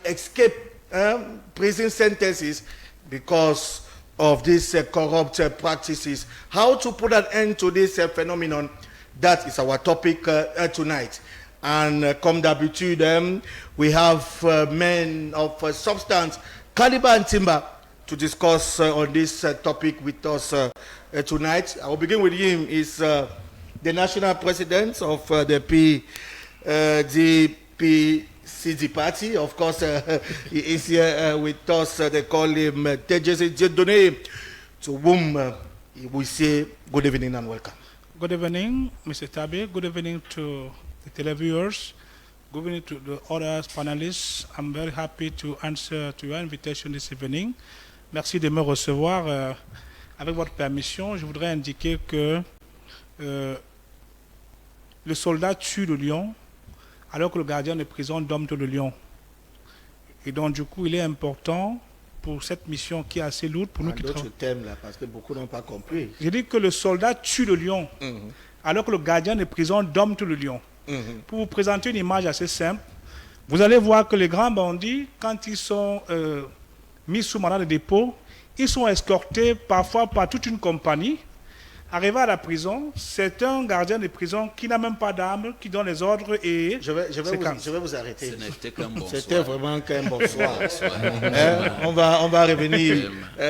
escape prison sentences because of these corrupt practices. How to put an end to this phenomenon, that is our topic tonight. And comme d'habitude, we have men of substance, caliber and timber to discuss on this topic with us tonight. I will begin with him. Is the national president of the PDPCD party. Of course, he is here with us. They call him Tejese Dieudonné, to whom we say good evening and welcome. Good evening, Mr. Tabi. Good evening to the televiewers. Good evening to the other panelists. I'm very happy to answer to your invitation this evening. Merci de me recevoir. Avec votre permission, je voudrais indiquer que le soldat tue le lion alors que le gardien de prison dompte le lion. Et donc, du coup, il est important pour cette mission qui est assez lourde pour nous qui travaillons. D'autres thèmes là, parce que beaucoup n'ont pas compris. Je dis que le soldat tue le lion alors que le gardien de prison dompte le lion. Pour vous présenter une image assez simple, vous allez voir que les grands bandits, quand ils sont mis sous mandat de dépôt, ils sont escortés parfois par toute une compagnie. Arrivé à la prison, c'est un gardien de prison qui n'a même pas d'armes, qui donne les ordres et... Je vais vous arrêter. Ce n'était qu'un bon C'était soir. vraiment qu'un bon soir. On va revenir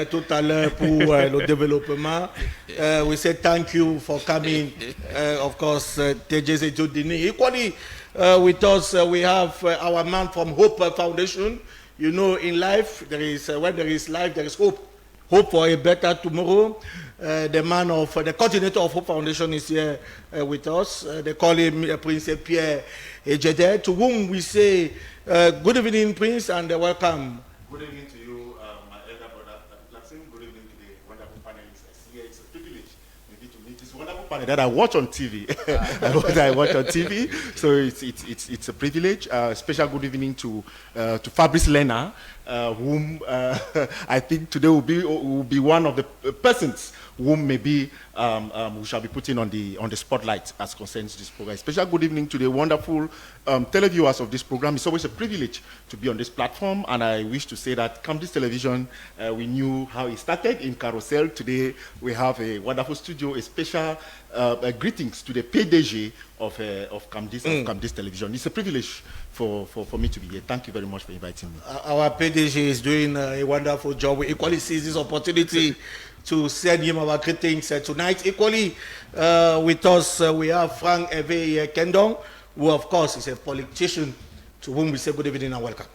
tout à l'heure pour le développement. We say thank you for coming. Of course, Tejese Dieudonné. Equally with us, we have our man from Hope Foundation. You know, in life, when there is life, there is hope. Hope for a better tomorrow. The man of the coordinator of Hope Foundation is here with us. They call him Prince Pierre Ejede, to whom we say good evening, Prince, and welcome. Good evening to you, my elder brother Laksin. Good evening to the wonderful panelists. Here it's a privilege maybe to meet this wonderful panel that I watch on TV. I watch on TV, so it's a privilege. Special good evening to Fabrice Lena, whom I think today will be one of the persons whom maybe we shall be putting on the spotlight as concerns this program. Special good evening to the wonderful televiewers of this program. It's always a privilege to be on this platform, and I wish to say that Camdis Television, we knew how it started in Carousel. Today we have a wonderful studio. A special greetings to the PDG of Camdis Television. It's a privilege for me to be here. Thank you very much for inviting me. Our PDG is doing a wonderful job. We equally seize this opportunity to send him our greetings tonight. Equally with us, we have Frank Eve Kendong, who of course is a politician, to whom we say good evening and welcome.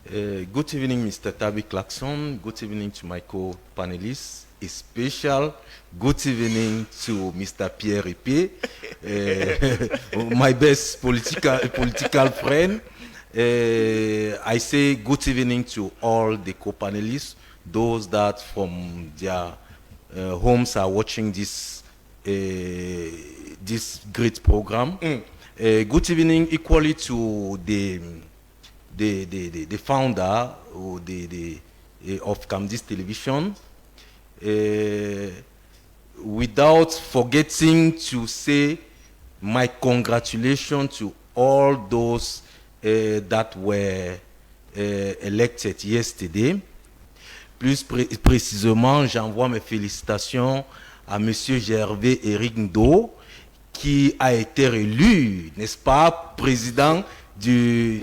Good evening, Mr. Tabi Clarkson. Good evening to my co-panelists. A special good evening to Mr. Pierre Epé, my best political friend. I say good evening to all the co-panelists, those that from their homes are watching this great program. Good evening equally to the founder or of Camdis Television. Without forgetting to say my congratulations to all those that were elected yesterday. Plus précisément, j'envoie mes félicitations à Monsieur Gervais Eric Ndo, qui a été élu, n'est-ce pas, président du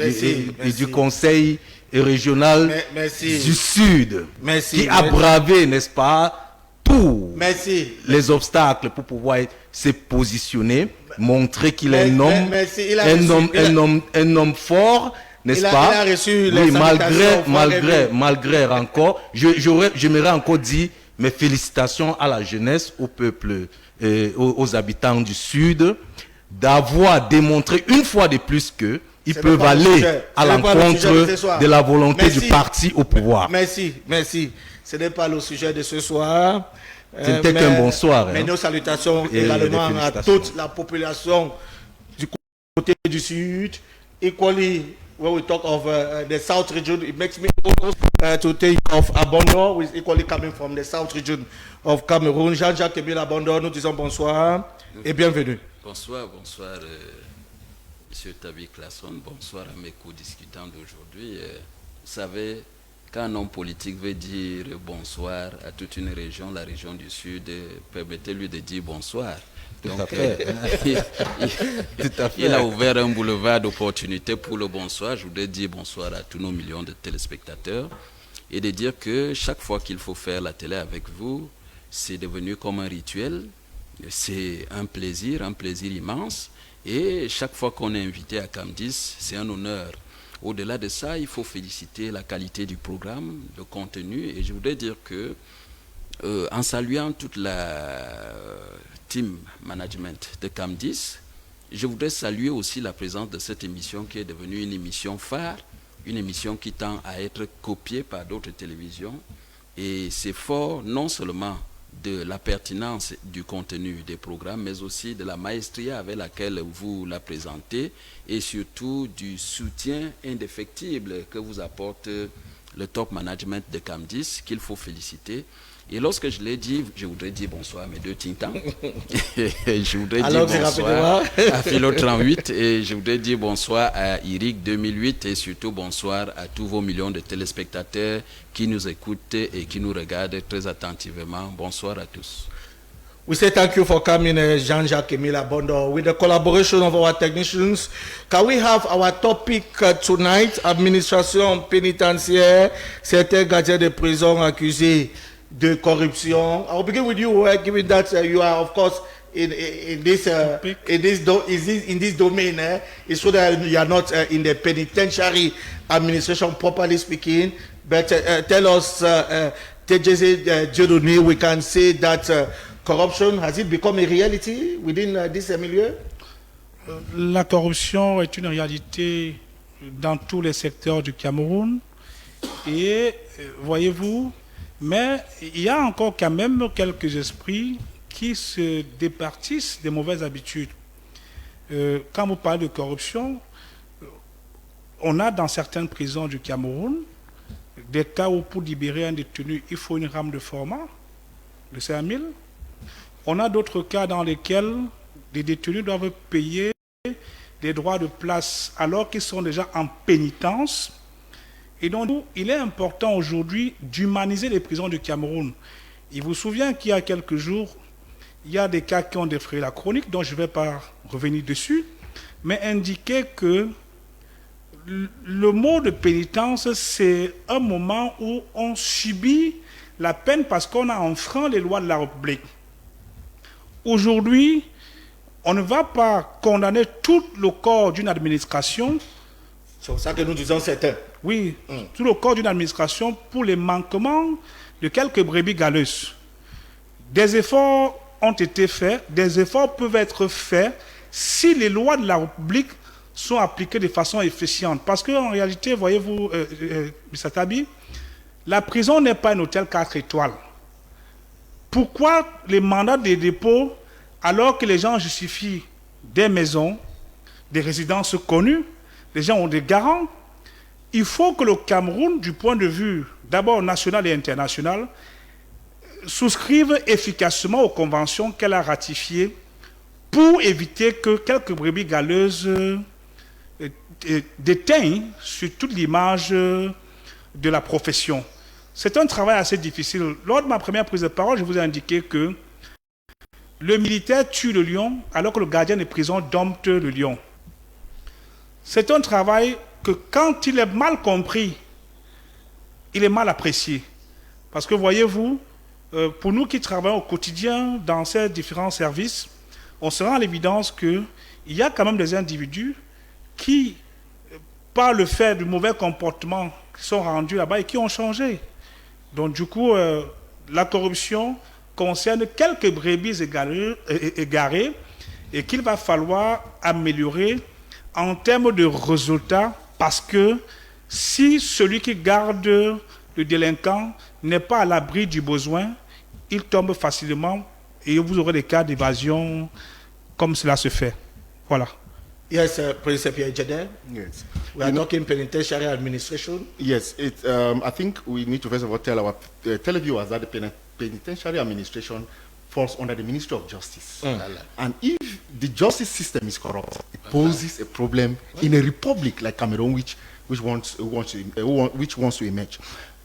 Conseil régional du Sud, qui a bravé, n'est-ce pas, tous les obstacles pour pouvoir se positionner, montrer qu'il est un homme fort, n'est-ce pas? Il a reçu les malgré encore, j'aimerais encore dire mes félicitations à la jeunesse, au peuple, aux habitants du Sud, d'avoir démontré une fois de plus que ils peuvent aller à l'encontre de la volonté du parti au pouvoir. Merci. Ce n'est pas le sujet de ce soir. C'était qu'un bon soir. Mais nos salutations également à toute la population du côté du Sud. Equally, when we talk of the South region, it makes me to think of Abondo, who is equally coming from the South region of Cameroon. Jean-Jacques Emile Abondo, nous disons bonsoir et bienvenue. Bonsoir. Monsieur Tabi Classon, bonsoir à mes co-discutants d'aujourd'hui. Vous savez, quand un homme politique veut dire bonsoir à toute une région, la région du Sud, permettez-lui de dire bonsoir. Donc, il a ouvert un boulevard d'opportunités pour le bonsoir. Je voudrais dire bonsoir à tous nos millions de téléspectateurs et de dire que chaque fois qu'il faut faire la télé avec vous, c'est devenu comme un rituel. C'est un plaisir immense. Et chaque fois qu'on est invité à CAM10, c'est un honneur. Au-delà de ça, il faut féliciter la qualité du programme, le contenu. Et je voudrais dire que, en saluant toute la team management de CAM10, je voudrais saluer aussi la présence de cette émission qui est devenue une émission phare, une émission qui tend à être copiée par d'autres télévisions. Et c'est fort non seulement de la pertinence du contenu des programmes, mais aussi de la maestria avec laquelle vous la présentez et surtout du soutien indéfectible que vous apporte le top management de CAM10, qu'il faut féliciter. Et lorsque je l'ai dit, je voudrais dire bonsoir à mes deux tintans. Je voudrais dire bonsoir à Philo 38 et je voudrais dire bonsoir à Eric 2008 et surtout bonsoir à tous vos millions de téléspectateurs qui nous écoutent et qui nous regardent très attentivement. Bonsoir à tous. We say thank you for coming, Jean-Jacques Emile Abondo. With the collaboration of our technicians, can we have our topic tonight, administration pénitentiaire, certains gardiens de prison accusés de corruption. I'll begin with you, given that you are, of course, in this domain. It's so that you are not in the penitentiary administration, properly speaking. But tell us, TJC Dieudonné, we can say that corruption, has it become a reality within this milieu? La corruption est une réalité dans tous les secteurs du Cameroun. Et voyez-vous, mais il y a encore quand même quelques esprits qui se départissent des mauvaises habitudes. Quand vous parlez de corruption, on a dans certaines prisons du Cameroun des cas où pour libérer un détenu, il faut une rame de format de 5 000. On a d'autres cas dans lesquels les détenus doivent payer des droits de place alors qu'ils sont déjà en pénitence. Et donc, il est important aujourd'hui d'humaniser les prisons du Cameroun. Il vous souvient qu'il y a quelques jours, il y a des cas qui ont défrayé la chronique, dont je ne vais pas revenir dessus, mais indiquer que le mot de pénitence, c'est un moment où on subit la peine parce qu'on a enfreint les lois de la République. Aujourd'hui, on ne va pas condamner tout le corps d'une administration. C'est ça que nous disons certains. Oui, tout le corps d'une administration pour les manquements de quelques brebis galeuses. Des efforts ont été faits, des efforts peuvent être faits si les lois de la République sont appliquées de façon efficiente. Parce qu'en réalité, voyez-vous, M. Tabi, la prison n'est pas un hôtel 4 étoiles. Pourquoi les mandats de dépôt, alors que les gens justifient des maisons, des résidences connues, les gens ont des garants? Il faut que le Cameroun, du point de vue d'abord national et international, souscrive efficacement aux conventions qu'elle a ratifiées pour éviter que quelques brebis galeuses déteignent sur toute l'image de la profession. C'est un travail assez difficile. Lors de ma première prise de parole, je vous ai indiqué que le militaire tue le lion alors que le gardien de prison dompte le lion. C'est un travail que quand il est mal compris, il est mal apprécié. Parce que voyez-vous, pour nous qui travaillons au quotidien dans ces différents services, on se rend à l'évidence qu'il y a quand même des individus qui, par le fait du mauvais comportement, sont rendus là-bas et qui ont changé. Donc du coup, la corruption concerne quelques brebis égarées et qu'il va falloir améliorer en termes de résultats, parce que si celui qui garde le délinquant n'est pas à l'abri du besoin, il tombe facilement et vous aurez des cas d'évasion comme cela se fait. Voilà. Yes, Prince Pierre Jadel. Yes. We are talking penitentiary administration. Yes, I think we need to first of all tell our televiewers that the penitentiary administration falls under the Ministry of Justice. And if the justice system is corrupt, it poses a problem in a republic like Cameroon, which wants to emerge.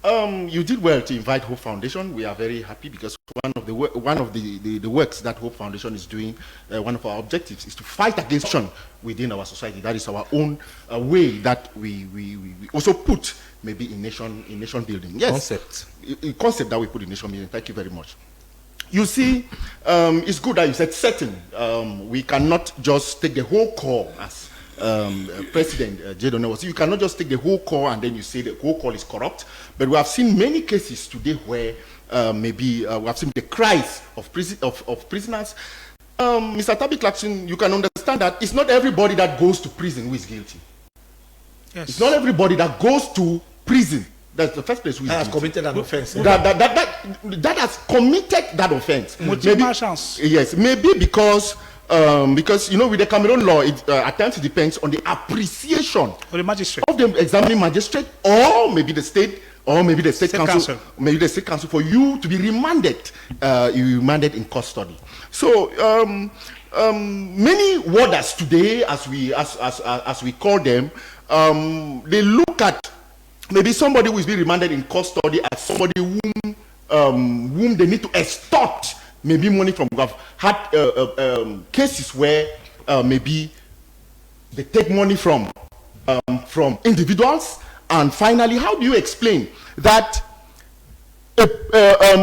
You did well to invite Hope Foundation. We are very happy because one of the works that Hope Foundation is doing, one of our objectives is to fight against corruption within our society. That is our own way that we also put maybe in nation building. Yes, concept that we put in nation building. Thank you very much. You see, it's good that you said certain. We cannot just take the whole core as President Jadon was. You cannot just take the whole core and then you say the whole core is corrupt. But we have seen many cases today where maybe we have seen the cries of prisoners. Mr. Tabby Clarkson, you can understand that it's not everybody that goes to prison who is guilty. Yes. It's not everybody that goes to prison. That's the first place who is has guilty. committed an offense. That has committed that offense. Chance. Yes, maybe because you know, with the Cameroon law, at times it depends on the appreciation Or the magistrate. of the examining magistrate, or maybe the state, or maybe the state council, maybe the state council, for you to be remanded, remanded in custody. So many warders today, as we call them, they look at maybe somebody who is being remanded in custody as somebody whom they need to extort maybe money from. We have had cases where maybe they take money from individuals, and finally, how do you explain that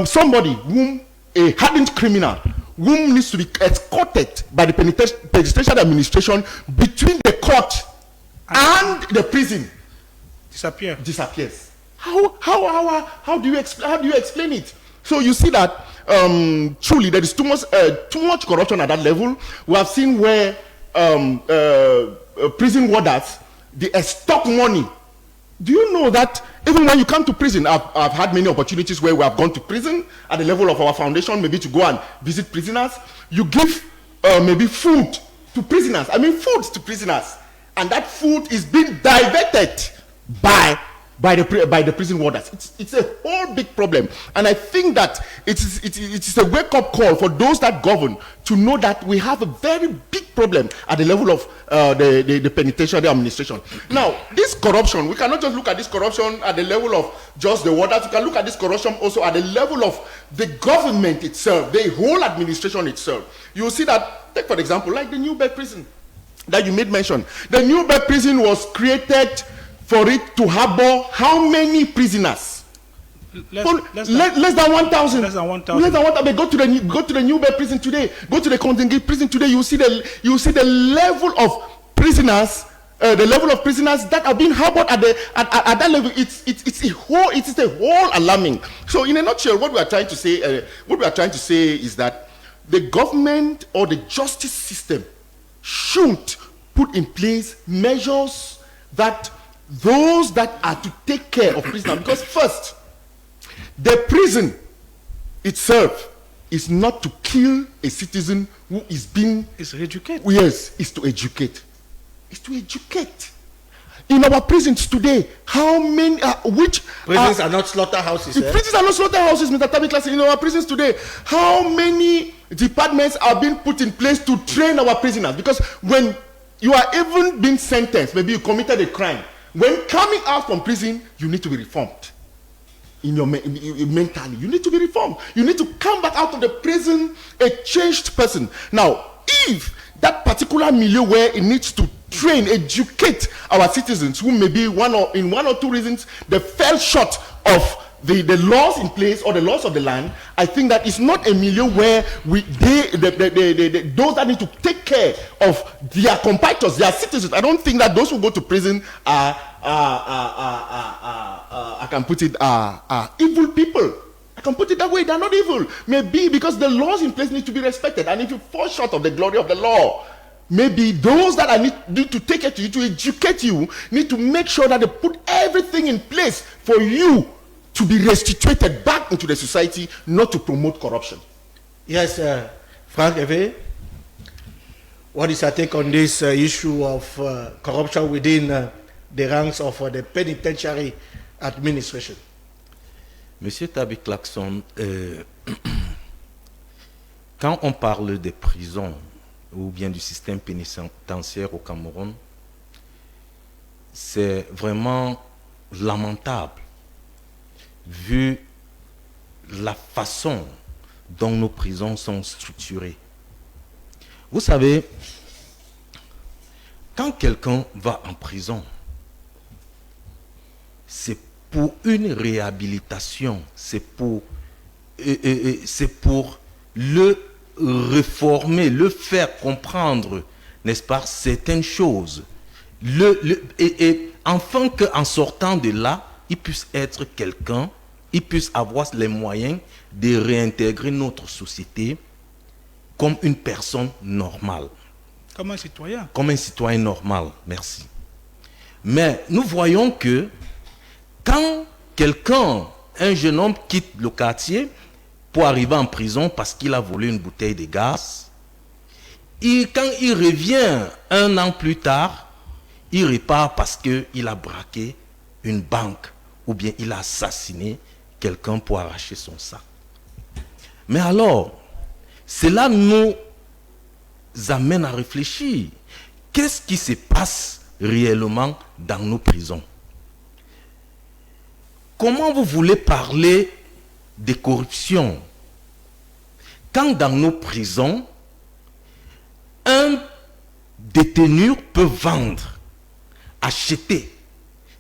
somebody whom a hardened criminal whom needs to be escorted by the penitentiary administration between the court and the prison disappears? How do you explain it? So you see that truly there is too much corruption at that level. We have seen where prison warders, they extort money. Do you know that even when you come to prison, I've had many opportunities where we have gone to prison at the level of our foundation, maybe to go and visit prisoners. You give maybe food to prisoners. I mean food to prisoners, and that food is being diverted by the prison warders. It's a whole big problem, and I think that it is a wake-up call for those that govern to know that we have a very big problem at the level of the penitentiary administration. Now, this corruption, we cannot just look at this corruption at the level of just the warders. We can look at this corruption also at the level of the government itself, the whole administration itself. You will see that, take for example, like the New Bay prison that you made mention. The New Bay prison was created for it to harbor how many prisoners? Less than 1,000. Less than 1,000. But go to the New Bay prison today. Go to the Kondengui prison today. You see the level of prisoners. The level of prisoners that are being harbored at that level. It's a whole alarming. So in a nutshell, what we are trying to say is that the government or the justice system should put in place measures that those that are to take care of prisoners, because first, the prison itself is not to kill a citizen who is being... It's to educate. Yes, it's to educate. It's to educate. In our prisons today, how many... prisons are not slaughterhouses. Prisons are not slaughterhouses, Mr. Tabby Clarkson. In our prisons today, how many departments are being put in place to train our prisoners? Because when you are even being sentenced, maybe you committed a crime, when coming out from prison, you need to be reformed. In your mentally, you need to be reformed. You need to come back out of the prison a changed person. Now, if that particular milieu where it needs to train, educate our citizens who may be in one or two reasons they fell short of the laws in place or the laws of the land, I think that it's not a milieu where those that need to take care of their compatriots, their citizens. I don't think that those who go to prison are evil people. I can put it that way. They're not evil. Maybe because the laws in place need to be respected, and if you fall short of the glory of the law, maybe those that need to take it to you, to educate you, need to make sure that they put everything in place for you to be restituted back into the society, not to promote corruption. Yes, Frank Eve, what is your take on this issue of corruption within the ranks of the penitentiary administration? Monsieur Tabby Clarkson, quand on parle des prisons ou bien du système pénitentiaire au Cameroun, c'est vraiment lamentable vu la façon dont nos prisons sont structurées. Vous savez, quand quelqu'un va en prison, c'est pour une réhabilitation, c'est pour le réformer, le faire comprendre, n'est-ce pas, certaines choses. Afin qu'en sortant de là, il puisse être quelqu'un, il puisse avoir les moyens de réintégrer notre société comme une personne normale. Comme un citoyen. Comme un citoyen normal, merci. Mais nous voyons que quand quelqu'un, un jeune homme quitte le quartier pour arriver en prison parce qu'il a volé une bouteille de gaz, quand il revient 1 an plus tard, il repart parce qu'il a braqué une banque ou bien il a assassiné quelqu'un pour arracher son sac. Mais alors, cela nous amène à réfléchir. Qu'est-ce qui se passe réellement dans nos prisons? Comment vous voulez parler de corruption quand dans nos prisons, un détenu peut vendre, acheter,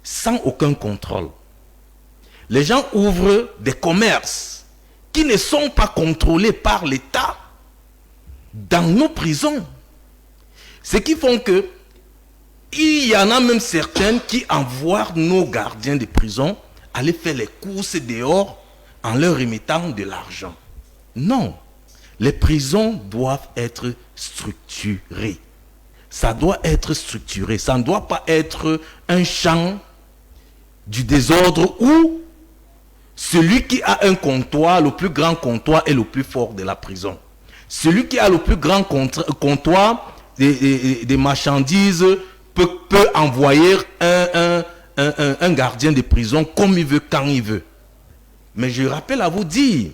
sans aucun contrôle? Les gens ouvrent des commerces qui ne sont pas contrôlés par l'État dans nos prisons. Ce qui font que il y en a même certaines qui envoient nos gardiens de prison aller faire les courses dehors en leur remettant de l'argent. Non, les prisons doivent être structurées. Ça doit être structuré. Ça ne doit pas être un champ du désordre où celui qui a un comptoir, le plus grand comptoir, est le plus fort de la prison. Celui qui a le plus grand comptoir des marchandises peut envoyer un gardien de prison comme il veut, quand il veut. Mais je rappelle à vous dire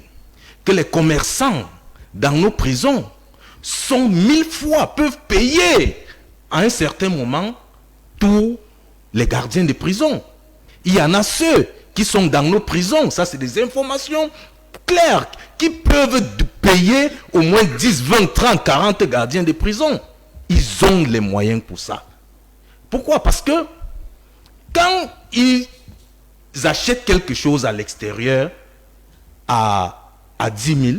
que les commerçants dans nos prisons sont 1000 fois, peuvent payer à un certain moment tous les gardiens de prison. Il y en a ceux qui sont dans nos prisons, ça c'est des informations claires, qui peuvent payer au moins 10, 20, 30, 40 gardiens de prison. Ils ont les moyens pour ça. Pourquoi? Parce que quand ils achètent quelque chose à l'extérieur à 10 000,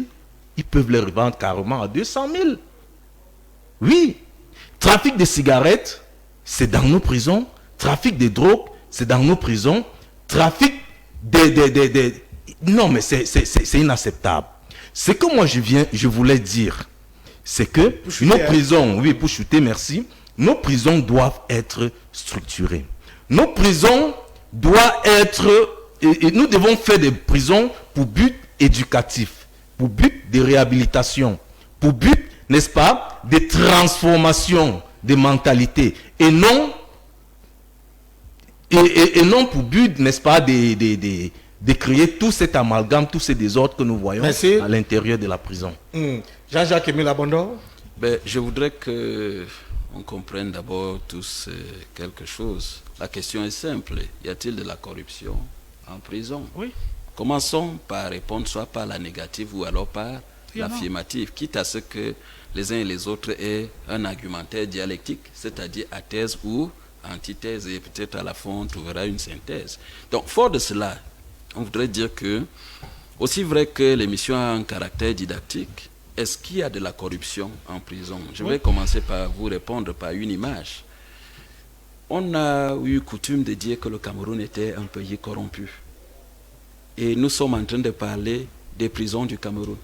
ils peuvent les revendre carrément à 200 000. Oui. Trafic de cigarettes, c'est dans nos prisons. Trafic de drogue, c'est dans nos prisons. Trafic Non, mais c'est inacceptable. Ce que moi je voulais dire, c'est que nos prisons, oui, pour shooter, merci, nos prisons doivent être structurées. Nos prisons doivent être, et nous devons faire des prisons pour but éducatif, pour but de réhabilitation, pour but, n'est-ce pas, de transformation des mentalités, et non pour but, n'est-ce pas, de créer tout cet amalgame, tous ces désordres que nous voyons à l'intérieur de la prison. Jean-Jacques Emile Abondo. Je voudrais qu'on comprenne d'abord tous quelque chose. La question est simple. Y a-t-il de la corruption en prison? Oui. Commençons par répondre soit par la négative ou alors par l'affirmative, quitte à ce que les uns et les autres aient un argumentaire dialectique, c'est-à-dire à thèse ou antithèse, et peut-être à la fin on trouvera une synthèse. Donc, fort de cela, on voudrait dire que, aussi vrai que l'émission a un caractère didactique, est-ce qu'il y a de la corruption en prison? Je vais commencer par vous répondre par une image. On a eu coutume de dire que le Cameroun était un pays corrompu. Et nous sommes en train de parler des prisons du Cameroun.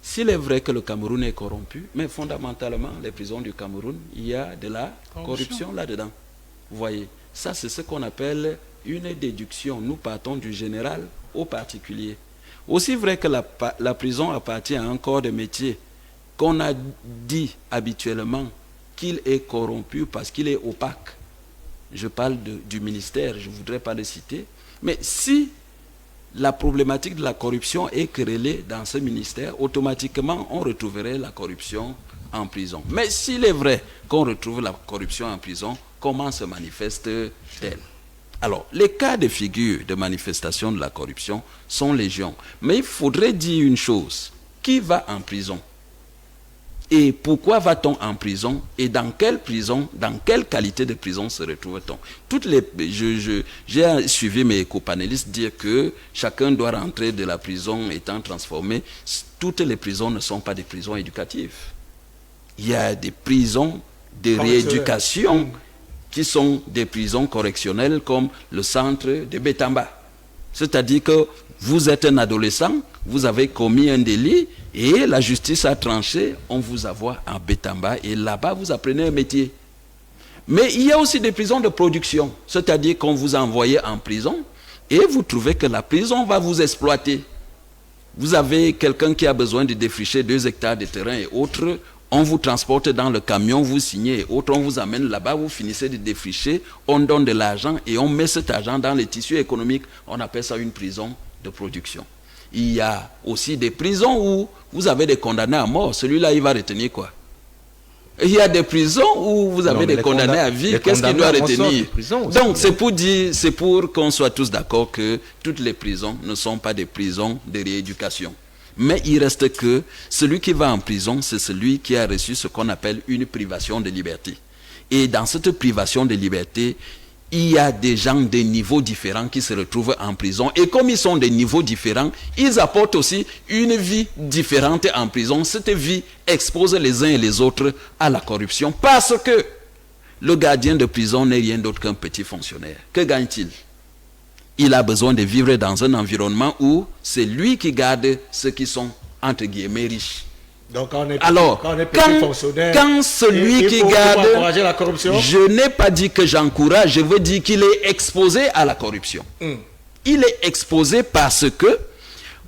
S'il est vrai que le Cameroun est corrompu, mais fondamentalement, les prisons du Cameroun, il y a de la corruption là-dedans. Vous voyez, ça c'est ce qu'on appelle une déduction. Nous partons du général au particulier. Aussi vrai que la prison appartient à un corps de métier qu'on a dit habituellement qu'il est corrompu parce qu'il est opaque. Je parle du ministère, je ne voudrais pas le citer. Mais si la problématique de la corruption est querellée dans ce ministère, automatiquement, on retrouverait la corruption en prison. Mais s'il est vrai qu'on retrouve la corruption en prison, comment se manifeste-t-elle? Alors, les cas de figure de manifestation de la corruption sont légion. Mais il faudrait dire une chose. Qui va en prison? Et pourquoi va-t-on en prison? Et dans quelle prison, dans quelle qualité de prison se retrouve-t-on? J'ai suivi mes copanélistes dire que chacun doit rentrer de la prison étant transformé. Toutes les prisons ne sont pas des prisons éducatives. Il y a des prisons de rééducation qui sont des prisons correctionnelles comme le centre de Bétamba. C'est-à-dire que vous êtes un adolescent, vous avez commis un délit et la justice a tranché, on vous envoie en Bétamba et là-bas vous apprenez un métier. Mais il y a aussi des prisons de production, c'est-à-dire qu'on vous a envoyé en prison et vous trouvez que la prison va vous exploiter. Vous avez quelqu'un qui a besoin de défricher 2 hectares de terrain et autres, on vous transporte dans le camion, vous signez et autres, on vous amène là-bas, vous finissez de défricher, on donne de l'argent et on met cet argent dans les tissus économiques. On appelle ça une prison de production. Il y a aussi des prisons où vous avez des condamnés à mort. Celui-là, il va retenir quoi? Il y a des prisons où vous avez des condamnés à vie. Qu'est-ce qu'il doit retenir? Donc, c'est pour qu'on soit tous d'accord que toutes les prisons ne sont pas des prisons de rééducation. Mais il reste que celui qui va en prison, c'est celui qui a reçu ce qu'on appelle une privation de liberté. Et dans cette privation de liberté, il y a des gens de niveaux différents qui se retrouvent en prison. Et comme ils sont de niveaux différents, ils apportent aussi une vie différente en prison. Cette vie expose les uns et les autres à la corruption parce que le gardien de prison n'est rien d'autre qu'un petit fonctionnaire. Que gagne-t-il? Il a besoin de vivre dans un environnement où c'est lui qui garde ceux qui sont, entre guillemets, riches. Donc, quand celui qui garde, la corruption. Je n'ai pas dit que j'encourage, je veux dire qu'il est exposé à la corruption. Il est exposé parce que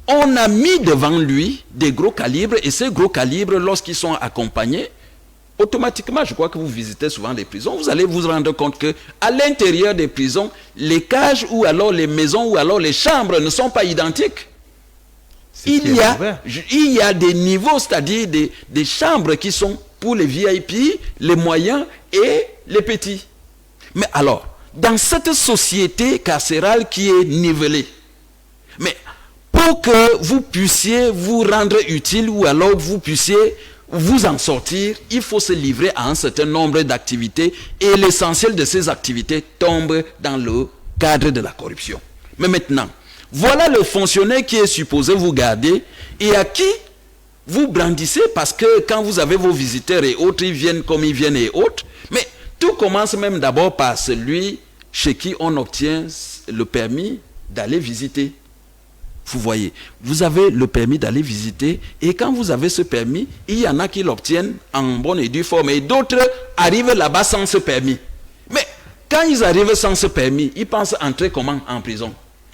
on a mis devant lui des gros calibres et ces gros calibres, lorsqu'ils sont accompagnés, automatiquement, je crois que vous visitez souvent les prisons, vous allez vous rendre compte que à l'intérieur des prisons, les cages ou alors les maisons ou alors les chambres ne sont pas identiques. Il y a des niveaux, c'est-à-dire des chambres qui sont pour les VIP, les moyens et les petits. Mais alors, dans cette société carcérale qui est nivelée, mais pour que vous puissiez vous rendre utile ou alors vous puissiez vous en sortir, il faut se livrer à un certain nombre d'activités et l'essentiel de ces activités tombe dans le cadre de la corruption. Mais maintenant, voilà le fonctionnaire qui est supposé vous garder et à qui vous brandissez parce que quand vous avez vos visiteurs et autres, ils viennent comme ils viennent et autres. Mais tout commence même d'abord par celui chez qui on obtient le permis d'aller visiter. Vous voyez, vous avez le permis d'aller visiter et quand vous avez ce permis, il y en a qui l'obtiennent en bonne et due forme et d'autres arrivent là-bas sans ce permis. Mais quand ils arrivent sans ce permis, ils pensent entrer comment en prison?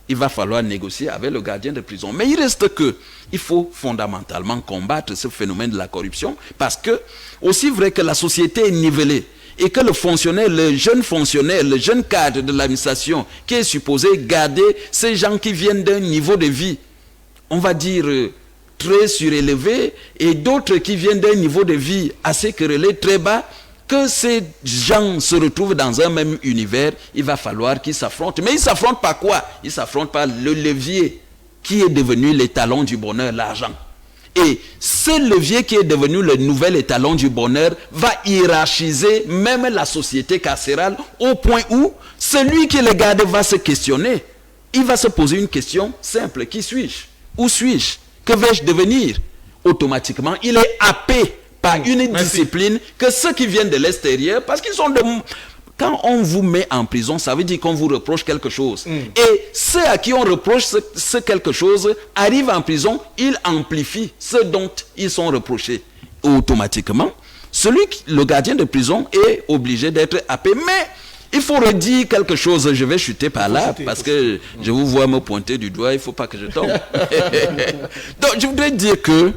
Il va falloir négocier avec le gardien de prison. Mais il reste que il faut fondamentalement combattre ce phénomène de la corruption parce que, aussi vrai que la société est nivelée et que le fonctionnaire, le jeune cadre de l'administration qui est supposé garder ces gens qui viennent d'un niveau de vie, on va dire, très surélevé et d'autres qui viennent d'un niveau de vie assez querellé, très bas, que ces gens se retrouvent dans un même univers, il va falloir qu'ils s'affrontent. Mais ils s'affrontent par quoi? Ils s'affrontent par le levier qui est devenu l'étalon du bonheur, l'argent. Et ce levier qui est devenu le nouvel étalon du bonheur va hiérarchiser même la société carcérale au point où celui qui le garde va se questionner. Il va se poser une question simple. Qui suis-je? Où suis-je? Que vais-je devenir? Automatiquement, il est happé par une discipline que ceux qui viennent de l'extérieur, parce qu'ils sont de... Quand on vous met en prison, ça veut dire qu'on vous reproche quelque chose. Et ceux à qui on reproche ce quelque chose arrivent en prison, ils amplifient ce dont ils sont reprochés. Automatiquement, le gardien de prison est obligé d'être happé. Mais il faut redire quelque chose, je vais chuter par là, parce que je vous vois me pointer du doigt, il ne faut pas que je tombe. Donc je voudrais dire que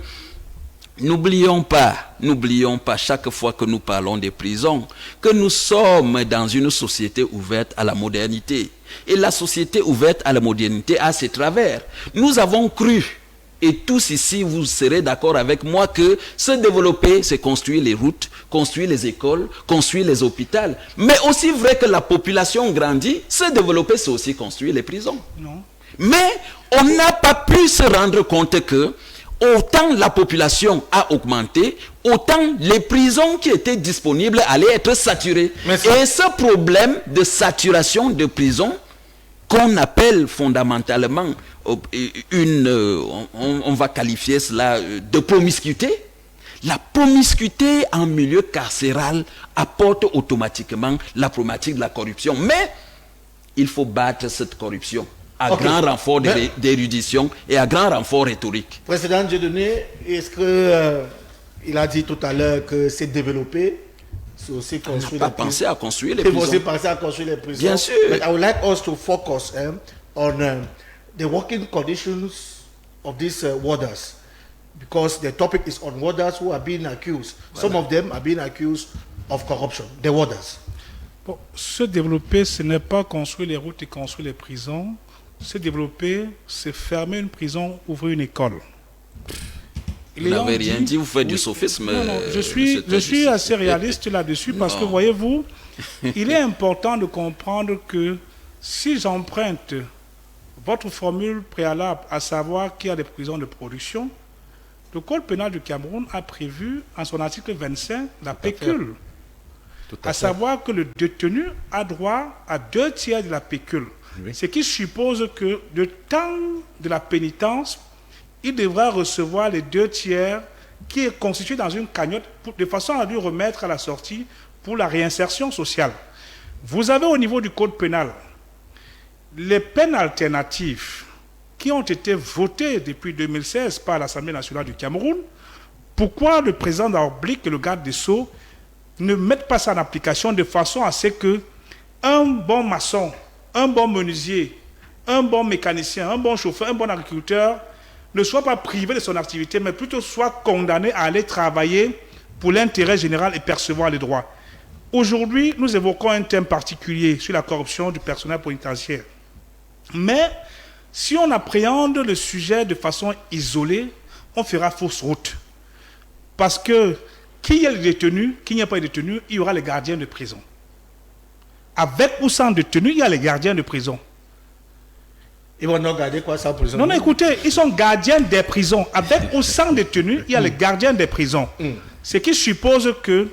n'oublions pas, chaque fois que nous parlons des prisons, que nous sommes dans une société ouverte à la modernité. Et la société ouverte à la modernité a ses travers. Nous avons cru, et tous ici vous serez d'accord avec moi, que se développer, c'est construire les routes, construire les écoles, construire les hôpitaux. Mais aussi vrai que la population grandit, se développer, c'est aussi construire les prisons. Non. Mais on n'a pas pu se rendre compte que autant la population a augmenté, autant les prisons qui étaient disponibles allaient être saturées. Et ce problème de saturation de prisons, qu'on appelle fondamentalement on va qualifier cela de promiscuité. La promiscuité en milieu carcéral apporte automatiquement la problématique de la corruption. Mais il faut battre cette corruption à grand renfort d'érudition et à grand renfort rhétorique. Président Dieudonné, est-ce que il a dit tout à l'heure que c'est développé, c'est aussi construire les prisons. Pensé à construire les prisons. C'est aussi pensé à construire les prisons. Bien sûr. But I would like us to focus on the working conditions of these warders, because the topic is on warders who are being accused. Voilà. Some of them are being accused of corruption. The warders. Bon, se développer, ce n'est pas construire les routes et construire les prisons. Se développer, c'est fermer une prison, ouvrir une école. Vous n'avez rien dit, vous faites du sophisme. Non, je suis assez réaliste là-dessus parce que, voyez-vous, il est important de comprendre que si j'emprunte votre formule préalable, à savoir qu'il y a des prisons de production, le Code pénal du Cameroun a prévu, en son article 25, la pécule. À savoir que le détenu a droit à 2/3 de la pécule. Oui. Ce qui suppose que le temps de la pénitence, il devra recevoir les 2/3 qui est constitué dans une cagnotte de façon à lui remettre à la sortie pour la réinsertion sociale. Vous avez au niveau du Code pénal les peines alternatives qui ont été votées depuis 2016 par l'Assemblée nationale du Cameroun. Pourquoi le président de la République et le garde des Sceaux ne mettent pas ça en application de façon à ce que un bon maçon, un bon menuisier, un bon mécanicien, un bon chauffeur, un bon agriculteur ne soit pas privé de son activité, mais plutôt soit condamné à aller travailler pour l'intérêt général et percevoir les droits. Aujourd'hui, nous évoquons un thème particulier sur la corruption du personnel pénitentiaire. Mais si on appréhende le sujet de façon isolée, on fera fausse route. Parce que qu'il y ait les détenus, qu'il n'y ait pas de détenus, il y aura les gardiens de prison. Avec ou sans détenus, il y a les gardiens de prison. Ils vont non garder quoi sans prison? Non, écoutez, ils sont gardiens des prisons. Avec ou sans détenus, il y a les gardiens des prisons. Ce qui suppose que,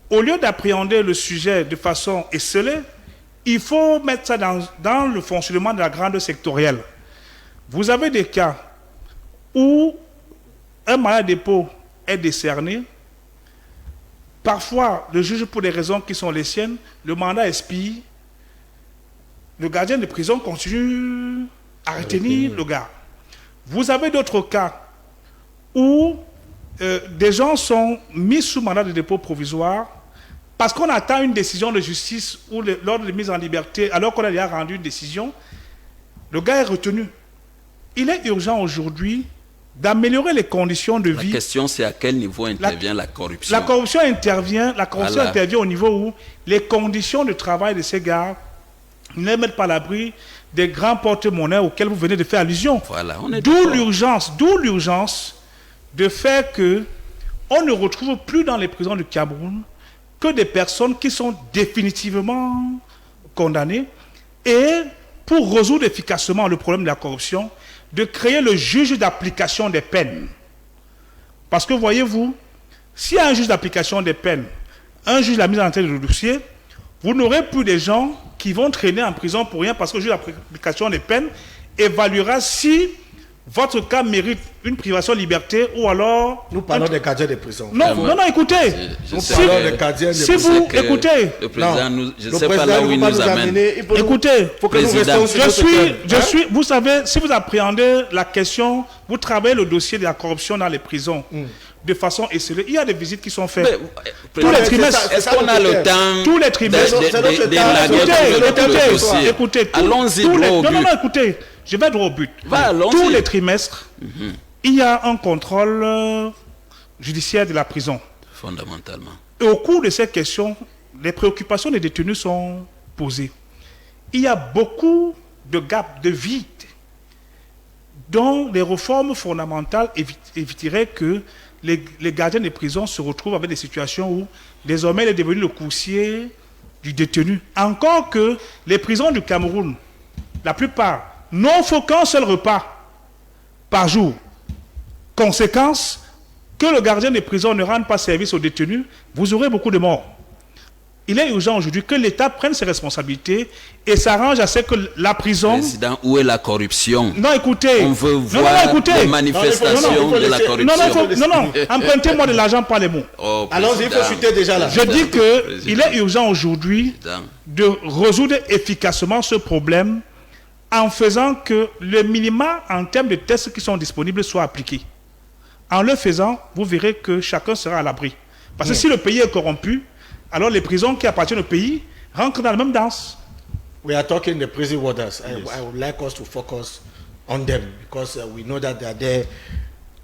au lieu d'appréhender le sujet de façon esselée, il faut mettre ça dans le fonctionnement de la grande sectorielle. Vous avez des cas où un mandat de dépôt est décerné. Parfois, le juge, pour des raisons qui sont les siennes, le mandat expire. Le gardien de prison continue à retenir le gars. Vous avez d'autres cas où des gens sont mis sous mandat de dépôt provisoire parce qu'on attend une décision de justice ou l'ordre de mise en liberté, alors qu'on a déjà rendu une décision, le gars est retenu. Il est urgent aujourd'hui d'améliorer les conditions de vie. La question, c'est à quel niveau intervient la corruption? La corruption intervient au niveau où les conditions de travail de ces gars ne les mettent pas à l'abri des grands porte-monnaies auxquels vous venez de faire allusion. Voilà, d'où l'urgence de faire que on ne retrouve plus dans les prisons du Cameroun que des personnes qui sont définitivement condamnées, et pour résoudre efficacement le problème de la corruption, de créer le juge d'application des peines. Parce que voyez-vous, s'il y a un juge d'application des peines, un juge de la mise en tête du dossier, vous n'aurez plus des gens qui vont traîner en prison pour rien, parce que le juge d'application des peines évaluera si votre cas mérite une privation de liberté ou alors... Nous parlons des gardiens de prison. Non, écoutez. Nous parlons des gardiens de prison. Si vous écoutez... Le président, je ne sais pas là où il nous amène. Écoutez, vous savez, si vous appréhendez la question, vous travaillez le dossier de la corruption dans les prisons de façon esselée. Il y a des visites qui sont faites. Tous les trimestres. Est-ce qu'on a le temps tous les trimestres. Écoutez, allons-y droit au but. Non, écoutez. Je vais droit au but. Tous les trimestres, il y a un contrôle judiciaire de la prison. Fondamentalement. Et au cours de ces questions, les préoccupations des détenus sont posées. Il y a beaucoup de gaps, de vides, dont les réformes fondamentales éviteraient que les gardiens des prisons se retrouvent avec des situations où désormais il est devenu le coursier du détenu. Encore que les prisons du Cameroun, la plupart, n'offrent qu'un seul repas par jour. Conséquence, que le gardien des prisons ne rende pas service aux détenus, vous aurez beaucoup de morts. Il est urgent aujourd'hui que l'État prenne ses responsabilités et s'arrange à ce que la prison... Président, où est la corruption? Non, écoutez... On veut voir les manifestations de la corruption. Non, empruntez-moi de l'argent par les mots. Oh, Allons-y, il faut chuter déjà là. Je dis qu'il est urgent aujourd'hui de résoudre efficacement ce problème en faisant que le minima en termes de tests qui sont disponibles soit appliqué. En le faisant, vous verrez que chacun sera à l'abri. Parce que si le pays est corrompu, alors les prisons qui appartiennent au pays rentrent dans la même danse. We are talking the prison warders. I would like us to focus on them because we know that they are there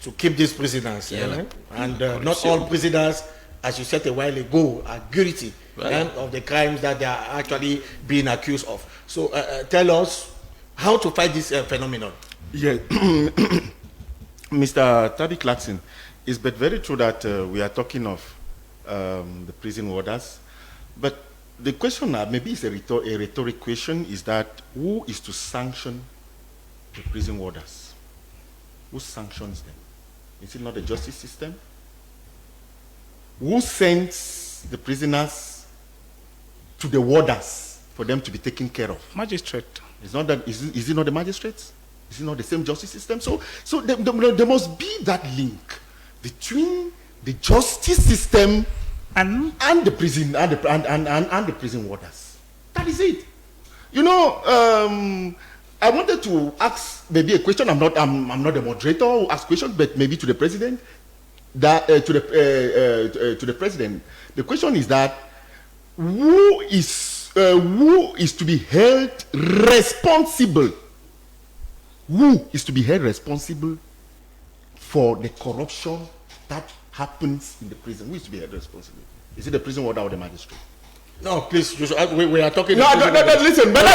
to keep these prisoners. And not all prisoners, as you said a while ago, are guilty of the crimes that they are actually being accused of. So tell us how to fight this phenomenon. Yeah, Mr. Tabi Clarkson, it's but very true that we are talking of the prison warders, but the question maybe is a rhetoric question, is that who is to sanction the prison warders? Who sanctions them? Is it not the justice system? Who sends the prisoners to the warders for them to be taken care of? Magistrate. It's not that, is it not the magistrates? Is it not the same justice system? So there must be that link between the justice system and the prison and the prison warders. That is it. You know, I wanted to ask maybe a question. I'm not the moderator who asks questions, but maybe to the president. That to the president, the question is that who is to be held responsible? Who is to be held responsible for the corruption that happens in the prison? Who is to be held responsible? Is it the prison warder or the magistrate? No, please, we are talking... No, listen, but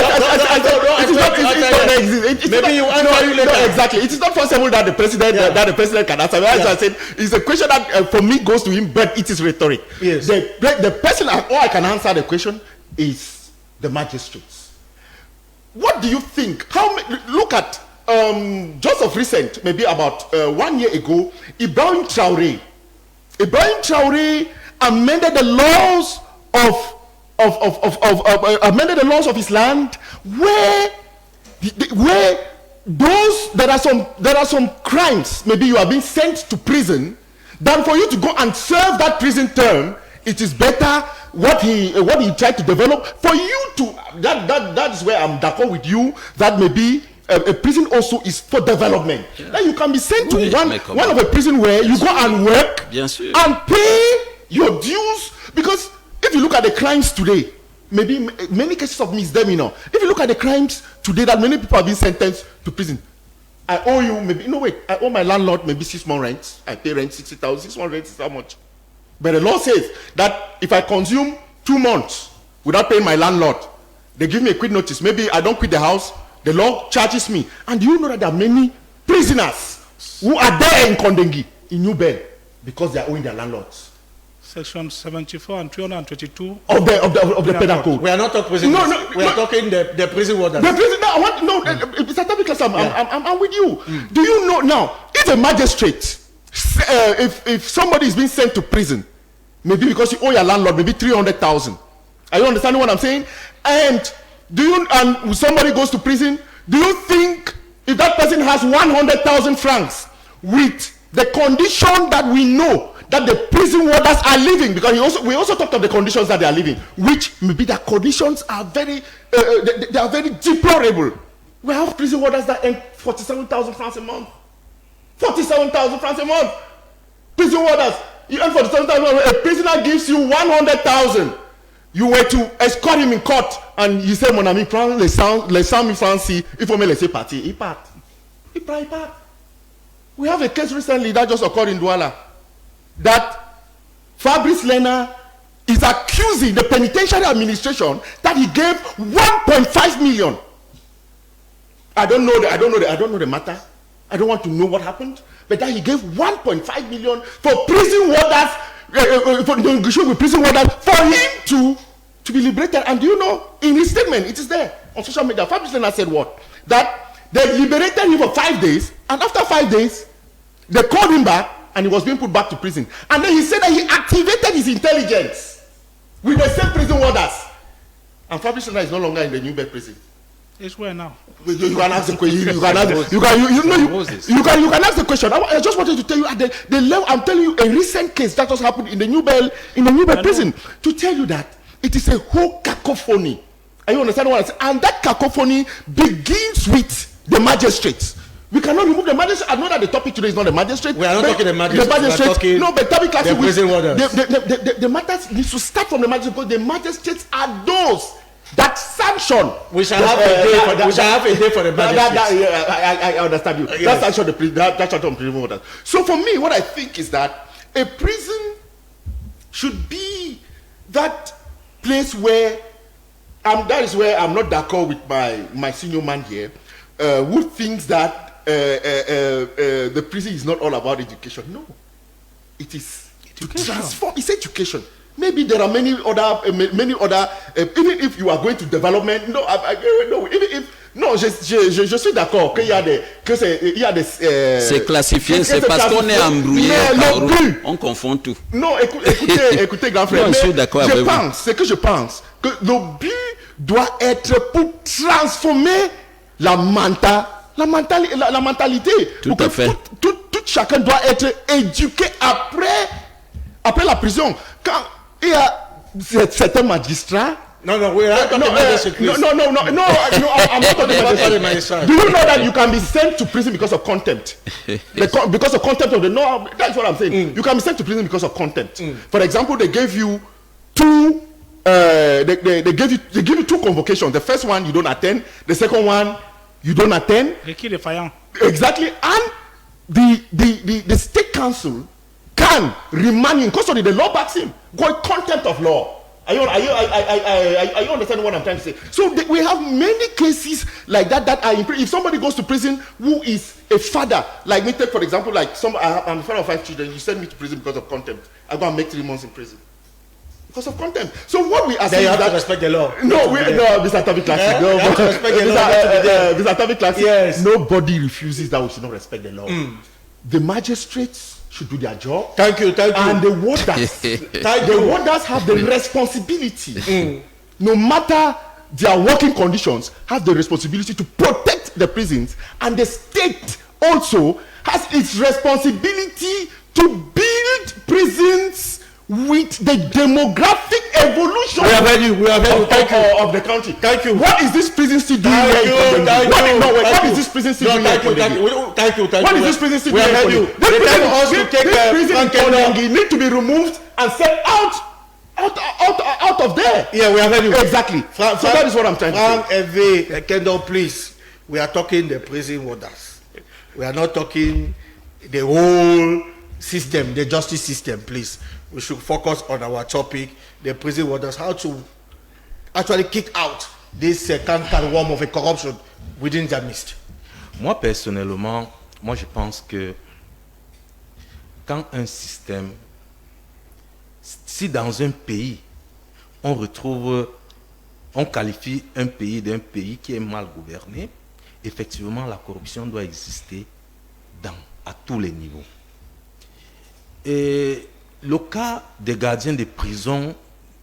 maybe you answer you later. No, exactly. It is not possible that the president can answer. As I said, it's a question that for me goes to him, but it is rhetoric. Yes. The person, all I can answer the question is the magistrates. What do you think? Look at just of recent, maybe about 1 year ago, Ibrahim Traoré amended the laws amended the laws of his land, where there are some crimes, maybe you are being sent to prison, than for you to go and serve that prison term. It is better what he tried to develop for you to that is where I'm d'accord with you, that maybe a prison also is for development. Yeah. Then you can be sent to one of a prison where you go and work and pay your dues, because if you look at the crimes today, maybe many cases of misdemeanor. If you look at the crimes today that many people have been sentenced to prison, I owe you maybe, I owe my landlord maybe 6 months rent. I pay rent 60,000. 6 months rent is how much? But the law says that if I consume 2 months without paying my landlord, they give me a quit notice. Maybe I don't quit the house, the law charges me. And do you know that there are many prisoners who are there in Kondengi, in New Bern, because they are owing their landlords? Section 74 and 322 of the penal code. We are not talking prison. We are talking the prison warders. The prison. Mr. Tabitha, I'm with you. Do you know now? If a magistrate, if somebody is being sent to prison, maybe because you owe your landlord maybe 300,000. Are you understanding what I'm saying? And somebody goes to prison, do you think if that person has 100,000 francs with the condition that we know that the prison warders are living, because we also talked of the conditions that they are living, which maybe the conditions are very they are very deplorable. We have prison warders that earn 47,000 francs a month. 47,000 francs a month. Prison warders, you earn 47,000. A prisoner gives you 100,000. You were to escort him in court, and you say, "Mon ami, prends les 100,000 francs. Il faut me laisser partir." He part. We have a case recently that just occurred in Douala. that Fabrice Lena is accusing the penitentiary administration that he gave 1.5 million. I don't know the matter. I don't want to know what happened, but that he gave 1.5 million for prison warders, for negotiation with prison warders, for him to be liberated. And do you know, in his statement, it is there on social media, Fabrice Lena said what? That they liberated him for 5 days, and after 5 days, they called him back, and he was being put back to prison. And then he said that he activated his intelligence with the same prison warders. And Fabrice Lena is no longer in the New Bed prison. It's where now? You can ask the question. You can ask the question. I just wanted to tell you at the level. I'm telling you a recent case that just happened in the New Bed prison, to tell you that it is a whole cacophony. Are you understand what I say? And that cacophony begins with the magistrates. We cannot remove the magistrate. I know that the topic today is not the magistrate. We are not talking the magistrate. The magistrate. No, but Tabi Clarkson, the prison warders. The matters needs to start from the magistrate, because the magistrates are those that sanction. We shall have a day for the magistrates. I understand you. Yes. That sanction prison warders. So for me, what I think is that a prison should be that place where, that is where I'm not d'accord with my senior man here, who thinks that the prison is not all about education. No, it is to transform. It's education. Maybe there are many other, even if you are going to development, no, je suis d'accord qu'il y a des, c'est classifié, c'est parce qu'on est embrouillé, on confond tout. Non, écoutez, grand frère, non, je pense que le but doit être pour transformer la mentalité. Tout à fait. Tout chacun doit être éduqué après la prison. Quand il y a certains magistrats. No, we are not talking about this. No, I'm not talking about the magistrate. Do you know that you can be sent to prison because of contempt? Because of contempt of the law. That's what I'm saying. You can be sent to prison because of contempt. For example, they gave you two. They give you two convocations. The first one you don't attend. The second one you don't attend. Exactly. And the state council can remand in custody. The law backs him. Go contempt of law. Are you understanding what I'm trying to say? So we have many cases like that are in prison. If somebody goes to prison who is a father, like me, take for example, like I'm a father of 5 children. You send me to prison because of contempt. I go and make 3 months in prison because of contempt. So what we are saying is that to respect the law. No, Mr. Tabi Clarkson. Mr. Tabi Clarkson. Yes. Nobody refuses that we should not respect the law. The magistrates should do their job. Thank you. And the warders have the responsibility, no matter their working conditions, have the responsibility to protect the prisons. And the state also has its responsibility to build prisons with the demographic evolution of the country. Thank you. What is this prison still doing here? What is this prison still doing here? Thank you. What is this prison still doing here? This prison need to be removed and sent out of there. Yeah, we have heard you. Exactly. So that is what I'm trying to say. Kendall, please. We are talking the prison warders. We are not talking the whole system, the justice system, please. We should focus on our topic, the prison warders, how to actually kick out this can worm of a corruption within their midst. Moi, personnellement, je pense que quand un système, si dans un pays, on qualifie un pays d'un pays qui est mal gouverné, effectivement, la corruption doit exister à tous les niveaux. Et le cas des gardiens de prison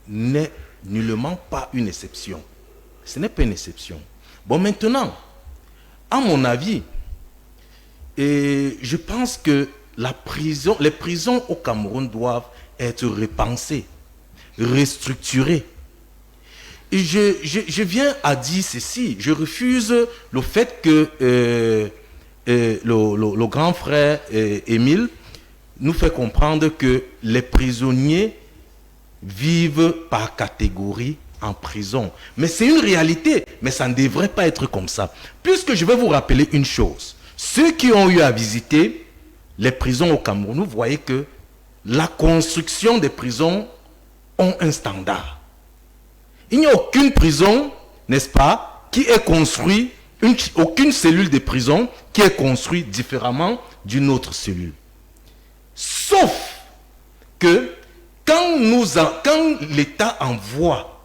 n'est nullement pas une exception. Ce n'est pas une exception. Bon, maintenant, à mon avis, je pense que les prisons au Cameroun doivent être repensées, restructurées. Et je viens à dire ceci, je refuse le fait que le grand frère Émile nous fait comprendre que les prisonniers vivent par catégorie en prison. Mais c'est une réalité, mais ça ne devrait pas être comme ça. Puisque je vais vous rappeler une chose. Ceux qui ont eu à visiter les prisons au Cameroun, vous voyez que la construction des prisons ont un standard. Il n'y a aucune prison, n'est-ce pas, qui est construite, aucune cellule de prison qui est construite différemment d'une autre cellule. Sauf que quand l'État envoie,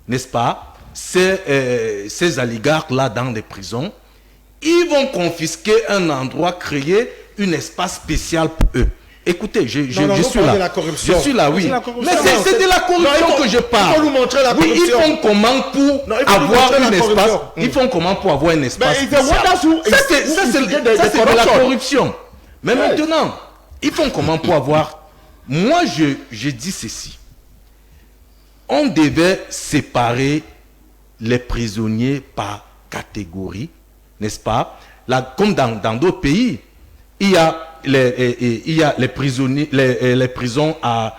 n'est-ce pas, ces oligarques-là dans des prisons, ils vont confisquer un endroit, créer un espace spécial pour eux. Écoutez, je suis là. Je suis là, oui. Mais c'est de la corruption que je parle. Il faut nous montrer la corruption. Oui, ils font comment pour avoir un espace. Ils font comment pour avoir un espace spécial. Ça, c'est de la corruption. Mais maintenant, ils font comment pour avoir... Moi, je dis ceci. On devait séparer les prisonniers par catégorie, n'est-ce pas? Là, comme dans d'autres pays, il y a les prisonniers, les prisons à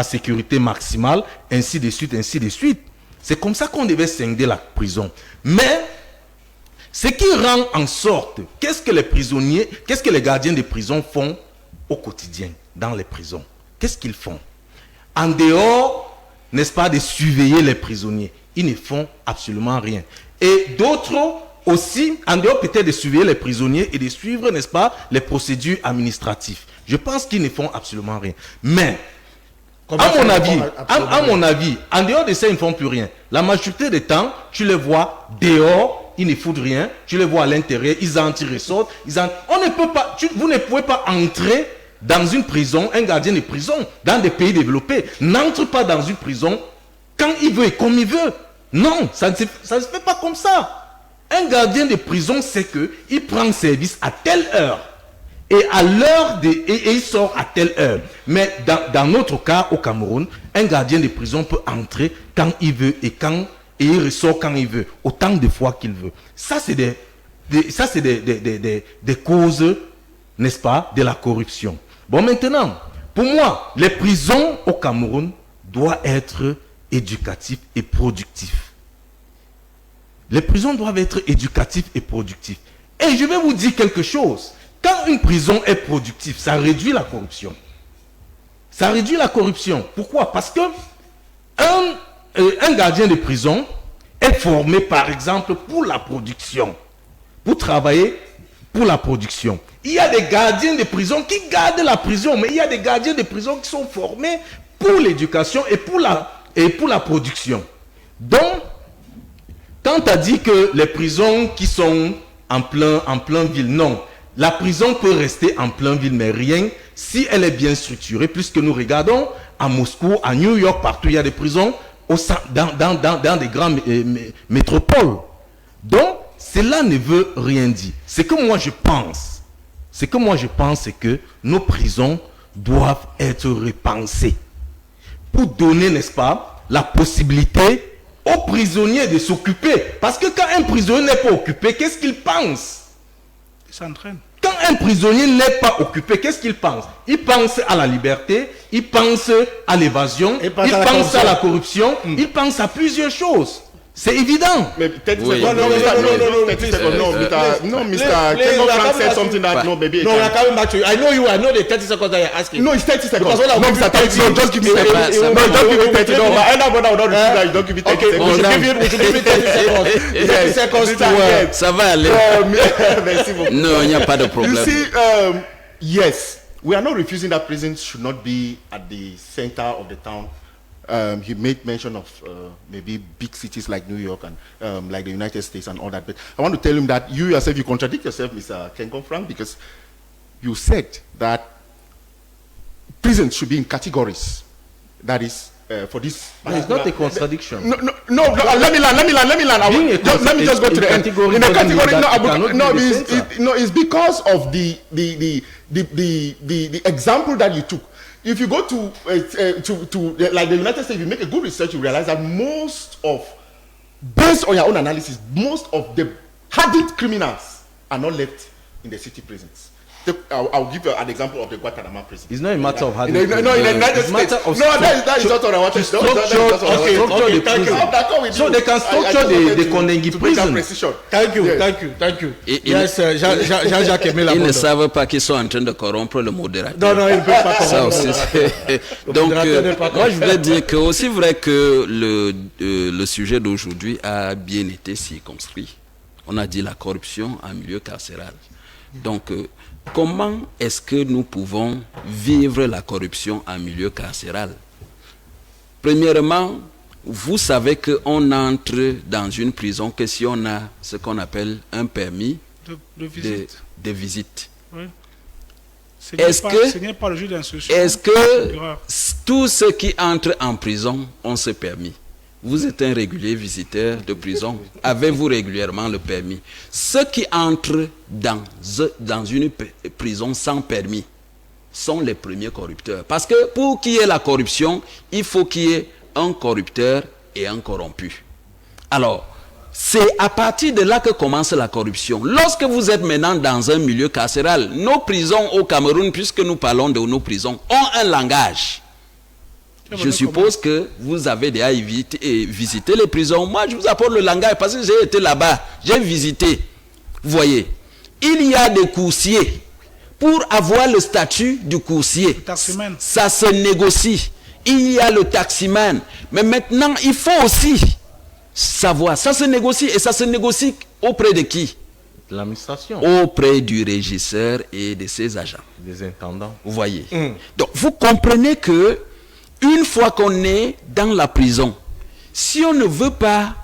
sécurité maximale, ainsi de suite, ainsi de suite. C'est comme ça qu'on devait scinder la prison. Mais ce qui rend en sorte, qu'est-ce que les gardiens de prison font au quotidien dans les prisons? Qu'est-ce qu'ils font? En dehors, n'est-ce pas, de surveiller les prisonniers, ils ne font absolument rien. Et d'autres aussi, en dehors peut-être de surveiller les prisonniers et de suivre, n'est-ce pas, les procédures administratives. Je pense qu'ils ne font absolument rien. Mais, à mon avis, en dehors de ça, ils ne font plus rien. La majorité des temps, tu les vois dehors, ils ne foutent rien. Tu les vois à l'intérieur, ils entrent, ils sortent. On ne peut pas, vous ne pouvez pas entrer dans une prison, un gardien de prison, dans des pays développés, n'entre pas dans une prison quand il veut et comme il veut. Non, ça ne se fait pas comme ça. Un gardien de prison sait qu'il prend service à telle heure. Et il sort à telle heure. Mais dans notre cas, au Cameroun, un gardien de prison peut entrer quand il veut et il ressort quand il veut, autant de fois qu'il veut. Ça, c'est des causes, n'est-ce pas, de la corruption. Bon, maintenant, pour moi, les prisons au Cameroun doivent être éducatives et productives. Les prisons doivent être éducatives et productives. Et je vais vous dire quelque chose. Quand une prison est productive, ça réduit la corruption. Ça réduit la corruption. Pourquoi? Parce que un gardien de prison est formé, par exemple, pour la production. Pour travailler pour la production. Il y a des gardiens de prison qui gardent la prison, mais il y a des gardiens de prison qui sont formés pour l'éducation et pour la production. Donc, quand tu as dit que les prisons qui sont en plein ville, non. La prison peut rester en plein ville, mais rien si elle est bien structurée, puisque nous regardons à Moscou, à New York, partout il y a des prisons dans des grandes métropoles. Donc, cela ne veut rien dire. Ce que moi je pense, c'est que nos prisons doivent être repensées pour donner, n'est-ce pas, la possibilité aux prisonniers de s'occuper. Parce que quand un prisonnier n'est pas occupé, qu'est-ce qu'il pense? Il s'entraîne. Quand un prisonnier n'est pas occupé, qu'est-ce qu'il pense? Il pense à la liberté, il pense à l'évasion, il pense à la corruption, il pense à plusieurs choses. C'est évident. No, Mr. Kengo Frank said something that no, maybe. No, we are coming back to you. I know you. I know the 30 seconds that you're asking. No, it's 30 seconds. Because No, Mr. 30. No, just give me 30. No, don't give me 30. No, but I know not that. Don't give me 30 seconds. We should give you 30 seconds. 30 seconds to Ça va aller. Merci beaucoup. Non, il n'y a pas de You problème. see, yes, we are not refusing that prisons should not be at the center of the town. He made mention of maybe big cities like New York and like the United States and all that. But I want to tell him that you yourself, you contradict yourself, Mr. Kengo Frank, because you said that prisons should be in categories. That is for this. No, it's not a contradiction. No, let me land. Let me just go to the end. In a category, it's because of the example that you took. If you go to like the United States, if you make a good research, you realize that based on your own analysis, most of the hardened criminals are not left in the city prisons. I'll give you an example of the Guantanamo prison. It's not a matter of having. In the United States. Matter of that is not what I want to structure the prison. So they can structure the Kondengi prison. Thank you. Yes, Jean-Jacques Emile. Ils ne savent pas qu'ils sont en train de corrompre le modérateur. Non, ils ne peuvent pas Ça corrompre. aussi, donc, moi je voulais dire que aussi vrai que le sujet d'aujourd'hui a bien été circonscrit. On a dit la corruption en milieu carcéral. Donc, comment est-ce que nous pouvons vivre la corruption en milieu carcéral? Premièrement, vous savez qu'on entre dans une prison que si on a ce qu'on appelle un permis de visite. Oui. Est-ce n'est pas le juge d'instruction. Est-ce que tous ceux qui entrent en prison ont ce permis? Vous êtes un régulier visiteur de prison. Avez-vous régulièrement le permis? Ceux qui entrent dans une prison sans permis sont les premiers corrupteurs. Parce que pour qu'il y ait la corruption, il faut qu'il y ait un corrupteur et un corrompu. Alors, c'est à partir de là que commence la corruption. Lorsque vous êtes maintenant dans un milieu carcéral, nos prisons au Cameroun, puisque nous parlons de nos prisons, ont un langage. Je suppose que vous avez déjà visité les prisons. Moi, je vous apporte le langage parce que j'ai été là-bas. J'ai visité. Vous voyez, il y a des coursiers. Pour avoir le statut du coursier, ça se négocie. Il y a le taximan. Mais maintenant, il faut aussi savoir. Ça se négocie. Et ça se négocie auprès de qui? De l'administration. Auprès du régisseur et de ses agents. Des intendants. Vous voyez. Donc, vous comprenez que une fois qu'on est dans la prison, si on ne veut pas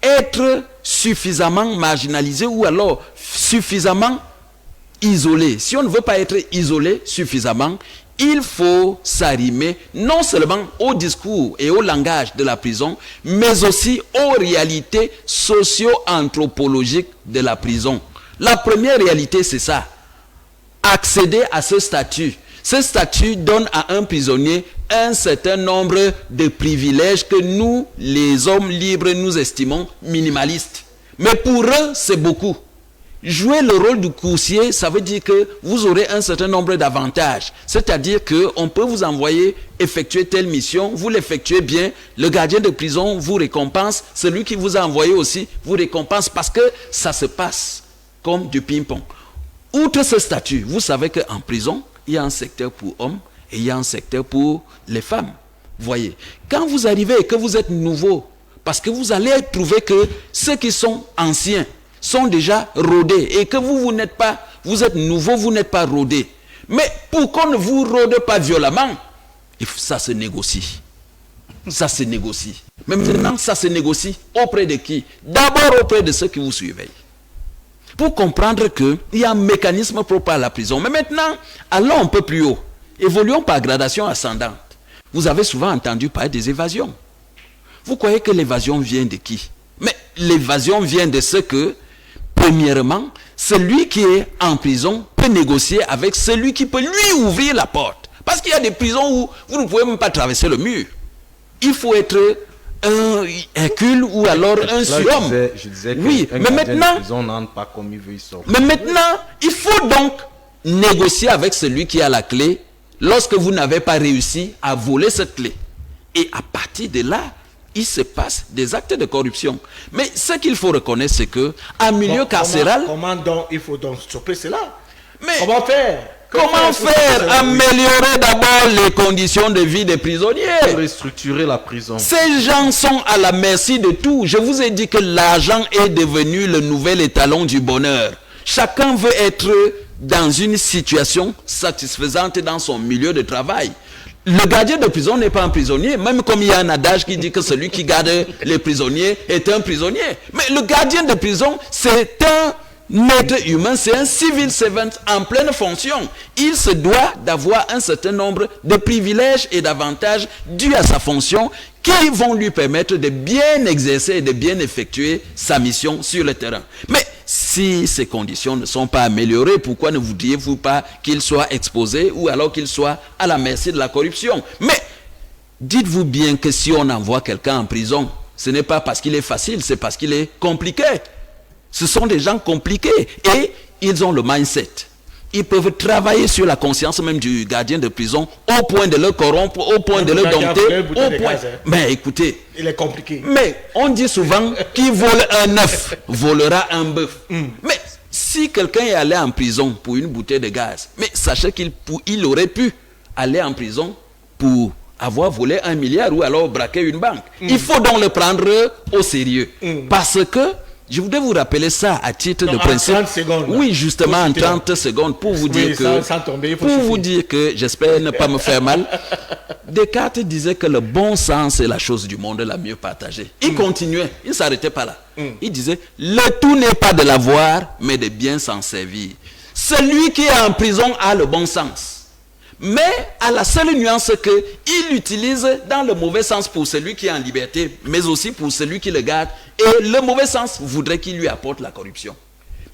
être suffisamment marginalisé ou alors suffisamment isolé, si on ne veut pas être isolé suffisamment, il faut s'arrimer non seulement au discours et au langage de la prison, mais aussi aux réalités socio-anthropologiques de la prison. La première réalité, c'est ça. Accéder à ce statut. Ce statut donne à un prisonnier un certain nombre de privilèges que nous, les hommes libres, nous estimons minimalistes. Mais pour eux, c'est beaucoup. Jouer le rôle du coursier, ça veut dire que vous aurez un certain nombre d'avantages. C'est-à-dire qu'on peut vous envoyer effectuer telle mission, vous l'effectuez bien, le gardien de prison vous récompense, celui qui vous a envoyé aussi vous récompense parce que ça se passe comme du ping-pong. Outre ce statut, vous savez qu'en prison, il y a un secteur pour hommes et il y a un secteur pour les femmes. Vous voyez, quand vous arrivez et que vous êtes nouveau, parce que vous allez trouver que ceux qui sont anciens sont déjà rodés et que vous n'êtes pas, vous êtes nouveau, vous n'êtes pas rodé. Mais pour qu'on ne vous rôde pas violemment, ça se négocie. Ça se négocie. Mais maintenant, ça se négocie auprès de qui? D'abord auprès de ceux qui vous surveillent. Pour comprendre qu'il y a un mécanisme propre à la prison. Mais maintenant, allons un peu plus haut. Évoluons par gradation ascendante. Vous avez souvent entendu parler des évasions. Vous croyez que l'évasion vient de qui? Mais l'évasion vient de ce que, premièrement, celui qui est en prison peut négocier avec celui qui peut lui ouvrir la porte. Parce qu'il y a des prisons où vous ne pouvez même pas traverser le mur. Il faut être un Hercule ou alors un surhomme. Je disais que oui, mais maintenant, n'entre pas comme il veut, il sort. Mais maintenant, il faut donc négocier avec celui qui a la clé lorsque vous n'avez pas réussi à voler cette clé. Et à partir de là, il se passe des actes de corruption. Mais ce qu'il faut reconnaître, c'est que en milieu carcéral... Comment donc il faut donc stopper cela? Mais comment faire? Comment faire? Améliorer d'abord les conditions de vie des prisonniers. Restructurer la prison. Ces gens sont à la merci de tout. Je vous ai dit que l'argent est devenu le nouvel étalon du bonheur. Chacun veut être dans une situation satisfaisante dans son milieu de travail. Le gardien de prison n'est pas un prisonnier, même comme il y a un adage qui dit que celui qui garde les prisonniers est un prisonnier. Mais le gardien de prison, c'est un être humain, c'est un civil servant en pleine fonction. Il se doit d'avoir un certain nombre de privilèges et d'avantages dus à sa fonction qui vont lui permettre de bien exercer et de bien effectuer sa mission sur le terrain. Mais si ces conditions ne sont pas améliorées, pourquoi ne voudriez-vous pas qu'il soit exposé ou alors qu'il soit à la merci de la corruption? Mais dites-vous bien que si on envoie quelqu'un en prison, ce n'est pas parce qu'il est facile, c'est parce qu'il est compliqué. Ce sont des gens compliqués et ils ont le mindset ils peuvent travailler sur la conscience même du gardien de prison au point de le corrompre, au point de le dompter. Mais écoutez, il est compliqué. Mais on dit souvent qui vole un œuf volera un bœuf. Mais si quelqu'un est allé en prison pour une bouteille de gaz, mais sachez qu'il aurait pu aller en prison pour avoir volé 1 milliard ou alors braquer une banque. Il faut donc le prendre au sérieux. Parce que, je voudrais vous rappeler ça à titre de principe. 30 secondes. Oui, justement, en 30 secondes, pour vous dire que, sans tomber, j'espère ne pas me faire mal, Descartes disait que le bon sens est la chose du monde la mieux partagée. Il continuait, il ne s'arrêtait pas là. Il disait, le tout n'est pas de l'avoir, mais de bien s'en servir. Celui qui est en prison a le bon sens. Mais à la seule nuance qu'il l'utilise dans le mauvais sens pour celui qui est en liberté, mais aussi pour celui qui le garde. Et le mauvais sens voudrait qu'il lui apporte la corruption.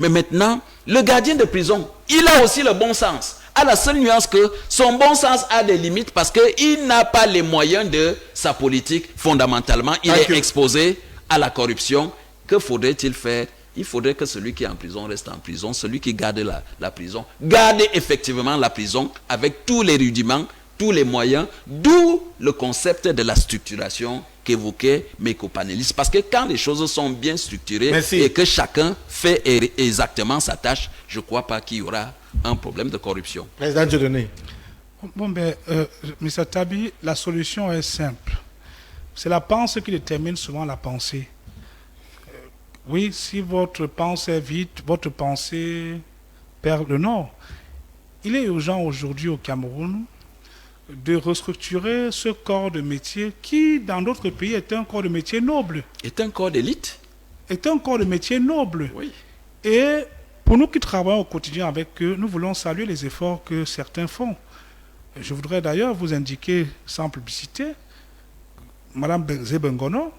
Mais maintenant, le gardien de prison, il a aussi le bon sens. À la seule nuance que son bon sens a des limites parce qu'il n'a pas les moyens de sa politique. Fondamentalement, il est exposé à la corruption. Que faudrait-il faire? Il faudrait que celui qui est en prison reste en prison. Celui qui garde la prison, garde effectivement la prison avec tous les rudiments, tous les moyens. D'où le concept de la structuration qu'évoquait mes copanélistes. Parce que quand les choses sont bien structurées et que chacun fait exactement sa tâche, je ne crois pas qu'il y aura un problème de corruption. Président Dieudonné. Bon, M. Tabi, la solution est simple. C'est la pensée qui détermine souvent la pensée. Oui, si votre pensée est vide, votre pensée perd le nord. Il est urgent aujourd'hui au Cameroun de restructurer ce corps de métier qui, dans d'autres pays, est un corps de métier noble. Est un corps d'élite. Est un corps de métier noble. Oui. Et pour nous qui travaillons au quotidien avec eux, nous voulons saluer les efforts que certains font. Je voudrais d'ailleurs vous indiquer, sans publicité, Mme Zebengono,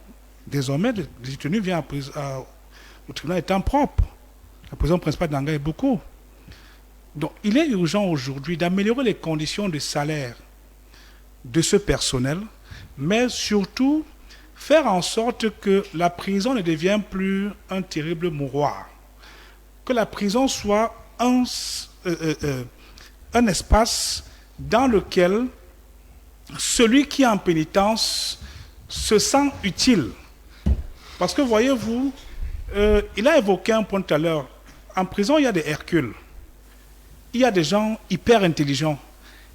désormais, le détenu vient au tribunal étant propre. La prison principale d'Anga est beaucoup. Donc, il est urgent aujourd'hui d'améliorer les conditions de salaire de ce personnel, mais surtout faire en sorte que la prison ne devienne plus un terrible mouroir. Que la prison soit un espace dans lequel celui qui est en pénitence se sent utile. Parce que voyez-vous, il a évoqué un point tout à l'heure. En prison, il y a des Hercules. Il y a des gens hyper intelligents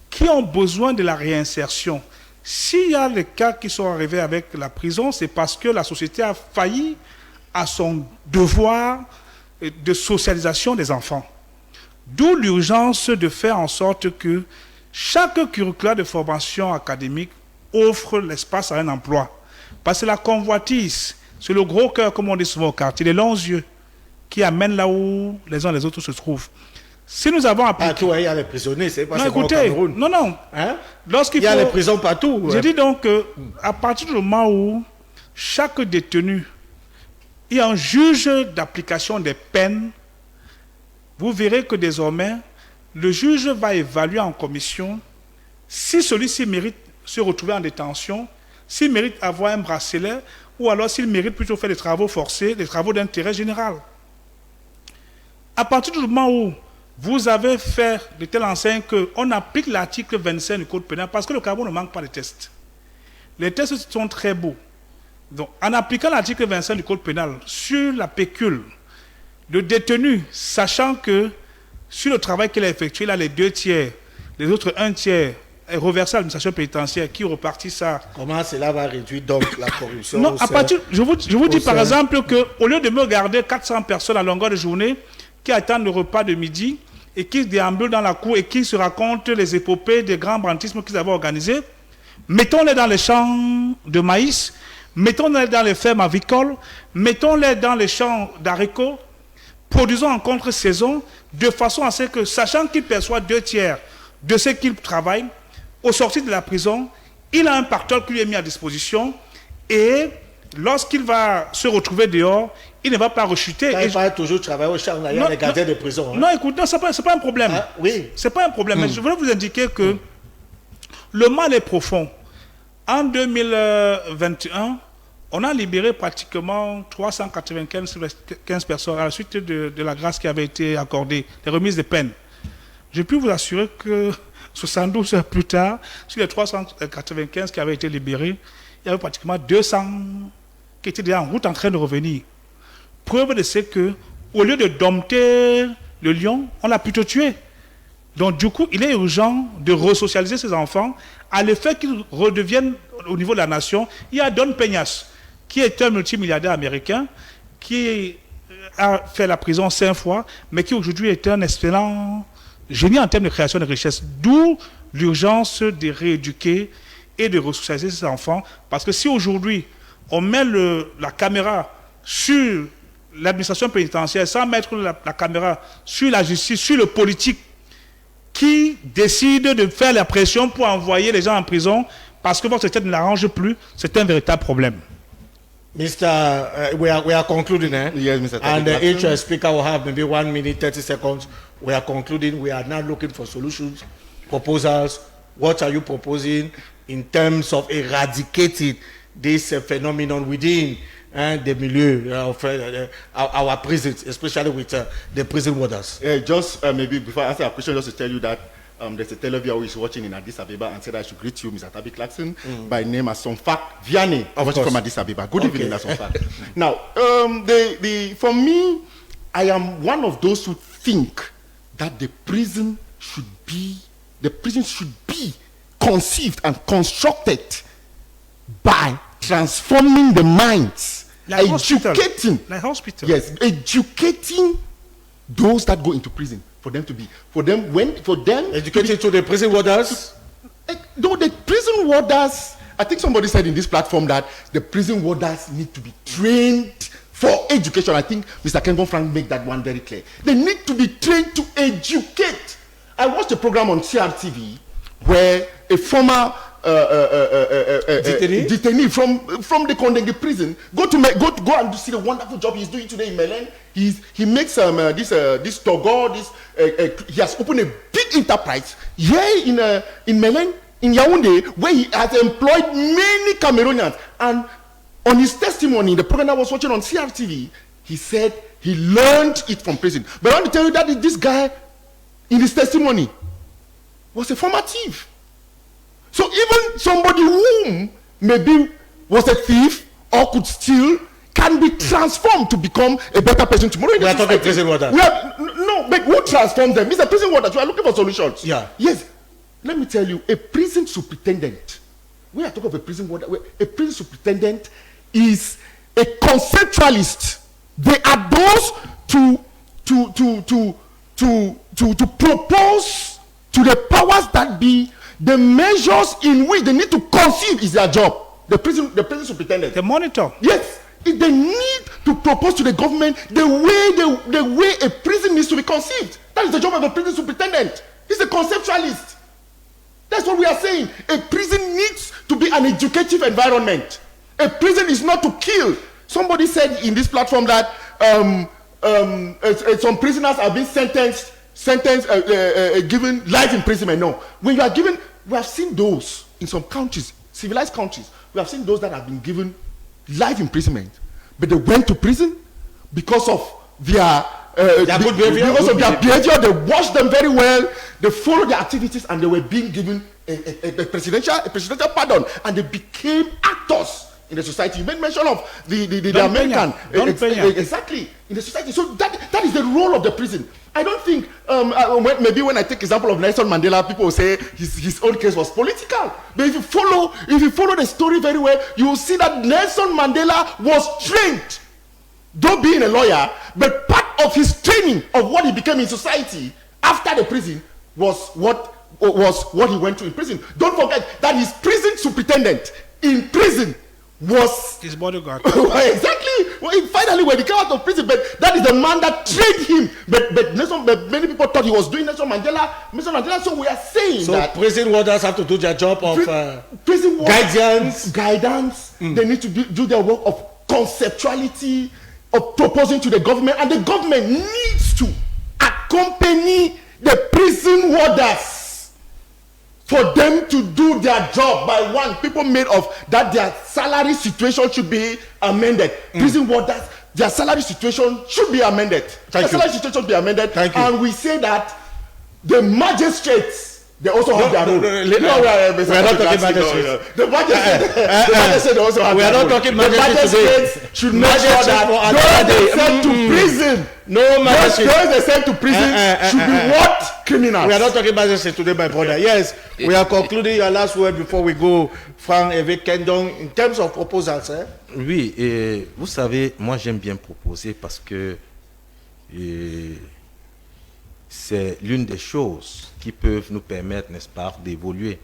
qui ont besoin de la réinsertion. S'il y a des cas qui sont arrivés avec la prison, c'est parce que la société a failli à son devoir de socialisation des enfants. D'où l'urgence de faire en sorte que chaque curricula de formation académique offre l'espace à un emploi. Parce que la convoitise, c'est le gros cœur, comme on dit souvent au quartier, les longs yeux qui amènent là où les uns les autres se trouvent. Si nous avons appliqué... Partout, il y a les prisonniers, c'est pas non, au Cameroun. Non. Hein? Il y a les prisons partout. Je dis donc qu'à partir du moment où chaque détenu est un juge d'application des peines, vous verrez que désormais, le juge va évaluer en commission si celui-ci mérite se retrouver en détention, s'il mérite avoir un bracelet, ou alors s'il mérite plutôt faire des travaux forcés, des travaux d'intérêt général. À partir du moment où vous avez fait de telle enseigne qu'on applique l'article 25 du Code pénal, parce que le Cameroun ne manque pas de tests. Les tests sont très beaux. Donc, en appliquant l'article 25 du Code pénal sur la pécule, le détenu, sachant que sur le travail qu'il a effectué, là, les 2 tiers, les autres 1 tiers, est reversé à l'administration pénitentiaire qui repartit ça. Comment cela va réduire donc la corruption? Non, à partir, je vous dis par exemple qu'au lieu de me garder 400 personnes à longueur de journée qui attendent le repas de midi et qui déambulent dans la cour et qui se racontent les épopées des grands banditismes qu'ils avaient organisés, mettons-les dans les champs de maïs, mettons-les dans les fermes avicoles, mettons-les dans les champs d'haricots, produisons en contre-saison de façon à ce que, sachant qu'il perçoit 2 tiers de ce qu'il travaille, au sortir de la prison, il a un pactole qui lui est mis à disposition et lorsqu'il va se retrouver dehors, il ne va pas rechuter. Il va toujours travailler au champ, il y a les gardiens de prison. Hein? Non, écoute, ce n'est pas un problème. Ah, oui. Ce n'est pas un problème. Mais je voulais vous indiquer que le mal est profond. En 2021, on a libéré pratiquement 395 personnes à la suite de la grâce qui avait été accordée, les remises de peine. je peux vous assurer que 72 heures plus tard, sur les 395 qui avaient été libérés, il y avait pratiquement 200 qui étaient déjà en route en train de revenir. Preuve de ce que, au lieu de dompter le lion, on l'a plutôt tué. Donc du coup, il est urgent de resocialiser ces enfants à le fait qu'ils redeviennent au niveau de la nation. Il y a Don Peñas, qui est un multimilliardaire américain, qui a fait la prison 5 fois, mais qui aujourd'hui est un excellent génie en termes de création de richesse. D'où l'urgence de rééduquer et de resocialiser ces enfants. Parce que si aujourd'hui, on met la caméra sur l'administration pénitentiaire sans mettre la caméra sur la justice, sur le politique, qui décide de faire la pression pour envoyer les gens en prison parce que votre système ne l'arrange plus, c'est un véritable problème. Mr. We are concluding, eh? Yes, Mr. And Tabi each speaker will have maybe 1 minute, 30 seconds. We are concluding. We are now looking for solutions, proposals. What are you proposing in terms of eradicating this phenomenon within the milieu of our prisons, especially with the prison warders? Just maybe before I answer your question, just to tell you that there's a televiewer who is watching in Addis Ababa and said I should greet you, Mr. Tabi Clarkson, by name as Sonfak Vianney, watching from Addis Ababa. Good evening, Sonfak. Now, for me, I am one of those who think that the prison should be conceived and constructed by transforming the minds, Like educating, hospital. Yes, educating those that go into prison Educated to the prison warders. No, the prison warders. I think somebody said in this platform that the prison warders need to be trained for education. I think Mr. Kengon Frank made that one very clear. They need to be trained to educate. I watched a program on CRTV where a former detainee from the Kondenge prison go and see the wonderful job he's doing today in Melen. He makes this Togo, he has opened a big enterprise here in Melen, in Yaoundé, where he has employed many Cameroonians. And on his testimony, the program I was watching on CRTV, he said he learned it from prison. But I want to tell you that this guy, in his testimony, was a former thief. So even somebody who maybe was a thief or could steal can be transformed to become a better person tomorrow. We are talking prison warders. No, but who transforms them? Mr. Prison warders. We are looking for solutions. Yeah. Yes. Let me tell you, a prison superintendent. We are talking of a prison warder. A prison superintendent is a conceptualist. They are those to propose to the powers that be the measures in which they need to conceive is their job. The prison superintendent. The monitor. Yes. If they need to propose to the government the way a prison needs to be conceived. That is the job of a prison superintendent. He's a conceptualist. That's what we are saying. A prison needs to be an educative environment. A prison is not to kill. Somebody said in this platform that some prisoners are being given life imprisonment. No. When you are given, we have seen those in some countries, civilized countries, we have seen those that have been given life imprisonment, but they went to prison because of their good behavior. Because of their behavior, they watched them very well, they followed their activities, and they were being given a presidential pardon, and they became actors in the society. You made mention of the American. Exactly, in the society. So that is the role of the prison. I don't think, maybe when I take example of Nelson Mandela, people will say his own case was political. But if you follow the story very well, you will see that Nelson Mandela was trained, though being a lawyer, but part of his training of what he became in society after the prison was what he went through in prison. Don't forget that his prison superintendent in prison was his bodyguard. Exactly. Well, finally, when he came out of prison, but that is the man that trained him. But many people thought he was doing Nelson Mandela. So we are saying that prison warders have to do their job of prison guidance. They need to do their work of conceptuality, of proposing to the government, and the government needs to accompany the prison warders for them to do their job. By one, people made of that their salary situation should be amended. Prison warders, their salary situation should be amended. Thank you. Salary situation should be amended. Thank you. And we say that The magistrates, they also have their role. we are not talking magistrates. The magistrates also have we are their not role. talking The magistrates today. magistrates should make sure that those they send to prison, No magistrate. those they send to prison should be what? Criminals. We are not talking magistrates today, my brother. Yes, we are concluding your last word before we go, Frank Evé Kendong, in terms of proposals. Oui, et vous savez, moi j'aime bien proposer parce que c'est l'une des choses qui peuvent nous permettre, n'est-ce pas, d'évoluer.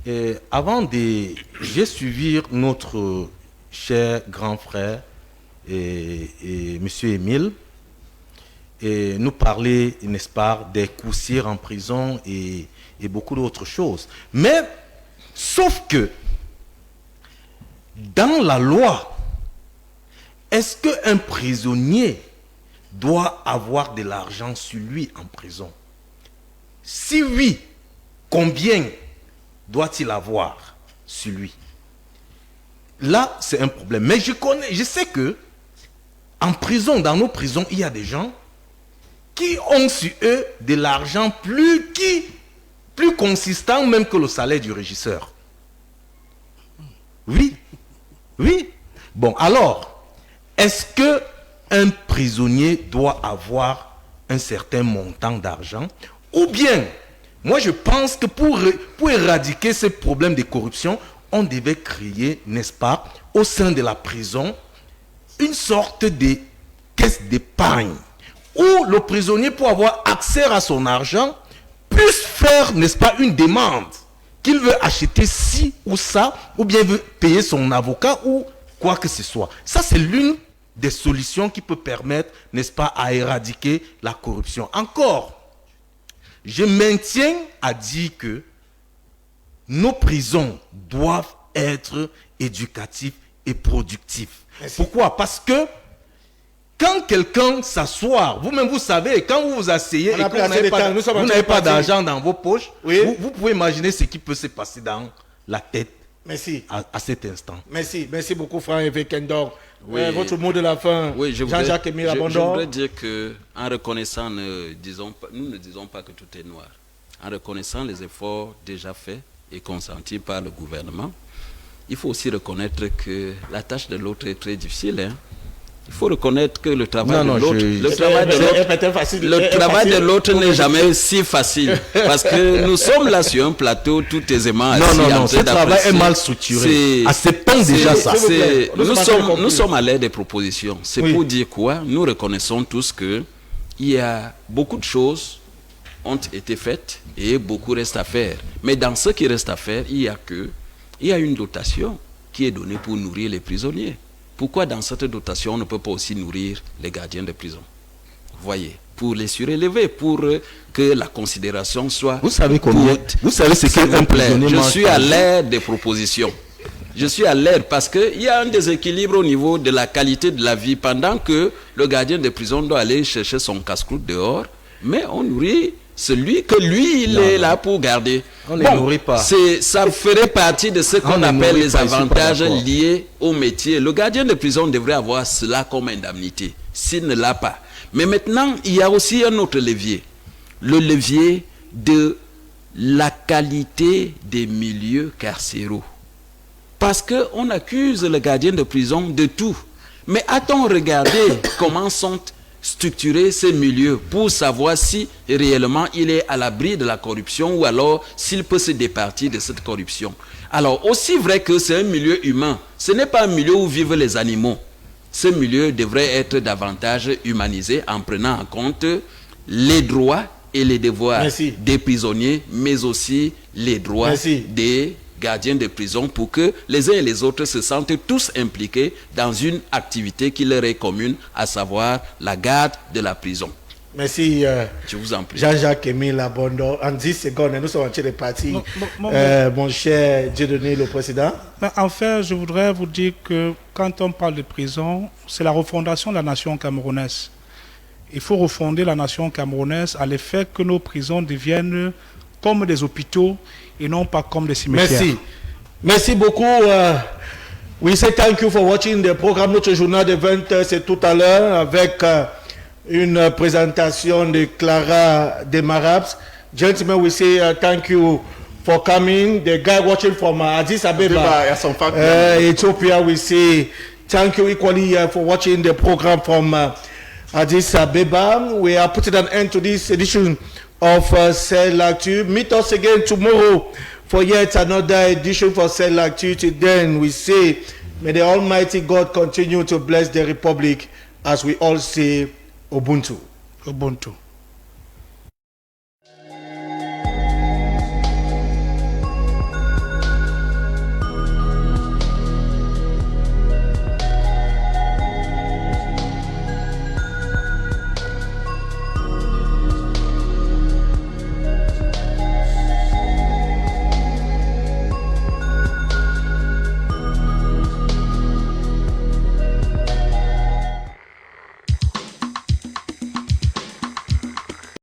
J'ai suivi notre cher grand frère et M. Émile et nous parler, n'est-ce pas, des coussiers en prison et beaucoup d'autres choses. Mais, sauf que, dans la loi, est-ce qu'un prisonnier doit avoir de l'argent sur lui en prison? Si oui, combien doit-il avoir sur lui? Là, c'est un problème. Mais je sais que en prison, dans nos prisons, il y a des gens qui ont sur eux de l'argent plus consistant même que le salaire du régisseur. Oui. Oui. Bon, alors, est-ce qu'un prisonnier doit avoir un certain montant d'argent? Ou bien, moi je pense que pour éradiquer ce problème de corruption, on devait créer, n'est-ce pas, au sein de la prison, une sorte de caisse d'épargne où le prisonnier, pour avoir accès à son argent, puisse faire, n'est-ce pas, une demande qu'il veut acheter ci ou ça, ou bien veut payer son avocat ou quoi que ce soit. Ça, c'est l'une des solutions qui peut permettre, n'est-ce pas, à éradiquer la corruption. Encore, je maintiens à dire que nos prisons doivent être éducatives et productives. Merci. Pourquoi? Parce que quand quelqu'un s'assoit, vous-même vous savez, quand vous vous asseyez et que vous n'avez pas d'argent dans vos poches, oui, vous pouvez imaginer ce qui peut se passer dans la tête. Merci. À cet instant. Merci beaucoup, Frank Evé Kendong. Oui. Votre mot de la fin, oui, Jean-Jacques Émile Abondor. Je voudrais dire qu'en reconnaissant, nous ne disons pas que tout est noir. En reconnaissant les efforts déjà faits et consentis par le gouvernement, il faut aussi reconnaître que la tâche de l'autre est très difficile. Hein. Il faut reconnaître que le travail de l'autre n'est jamais si facile. Parce que nous sommes là sur un plateau tout aisément assis. Non, ce travail est mal structuré. Acceptons déjà ça. Nous sommes à l'ère des propositions. C'est pour dire quoi? Nous reconnaissons tous qu'il y a beaucoup de choses ont été faites et beaucoup reste à faire. Mais dans ce qui reste à faire, il y a une dotation qui est donnée pour nourrir les prisonniers. Pourquoi dans cette dotation, on ne peut pas aussi nourrir les gardiens de prison? Vous voyez, pour les surélever, pour que la considération soit... Vous savez ce qu'un prisonnier mange? Je suis à l'ère des propositions. Je suis à l'ère parce qu'il y a un déséquilibre au niveau de la qualité de la vie. Pendant que le gardien de prison doit aller chercher son casse-croûte dehors, mais on nourrit celui que lui, il est là pour garder. On ne nourrit pas. Ça ferait partie de ce qu'on appelle les avantages liés au métier. Le gardien de prison devrait avoir cela comme indemnité, s'il ne l'a pas. Mais maintenant, il y a aussi un autre levier. Le levier de la qualité des milieux carcéraux. Parce qu'on accuse le gardien de prison de tout. Mais a-t-on regardé comment sont structurer ces milieux pour savoir si réellement il est à l'abri de la corruption ou alors s'il peut se départir de cette corruption. Alors, aussi vrai que c'est un milieu humain, ce n'est pas un milieu où vivent les animaux. Ce milieu devrait être davantage humanisé en prenant en compte les droits et les devoirs des prisonniers, mais aussi les droits des gardiens de prison pour que les uns et les autres se sentent tous impliqués dans une activité qui leur est commune, à savoir la garde de la prison. Merci. Je vous en prie. Jean-Jacques Émile Abondor. En 10 secondes, nous sommes en train de partir. Mon cher Dieudonné, le président. En fait, je voudrais vous dire que quand on parle de prison, c'est la refondation de la nation camerounaise. Il faut refonder la nation camerounaise à l'effet que nos prisons deviennent comme des hôpitaux et non pas comme des cimetières. Merci beaucoup. We say thank you for watching the program. Notre journal de 20h, c'est tout à l'heure avec une présentation de Clara Demarabs. Gentlemen, we say thank you for coming. The guy watching from Addis Abeba, Ethiopia, we say thank you equally for watching the program from Addis Abeba. We are putting an end to this edition of CellActu. Meet us again tomorrow for yet another edition for CellActu. Till then, we say, may the Almighty God continue to bless the Republic as we all say, Ubuntu. Ubuntu.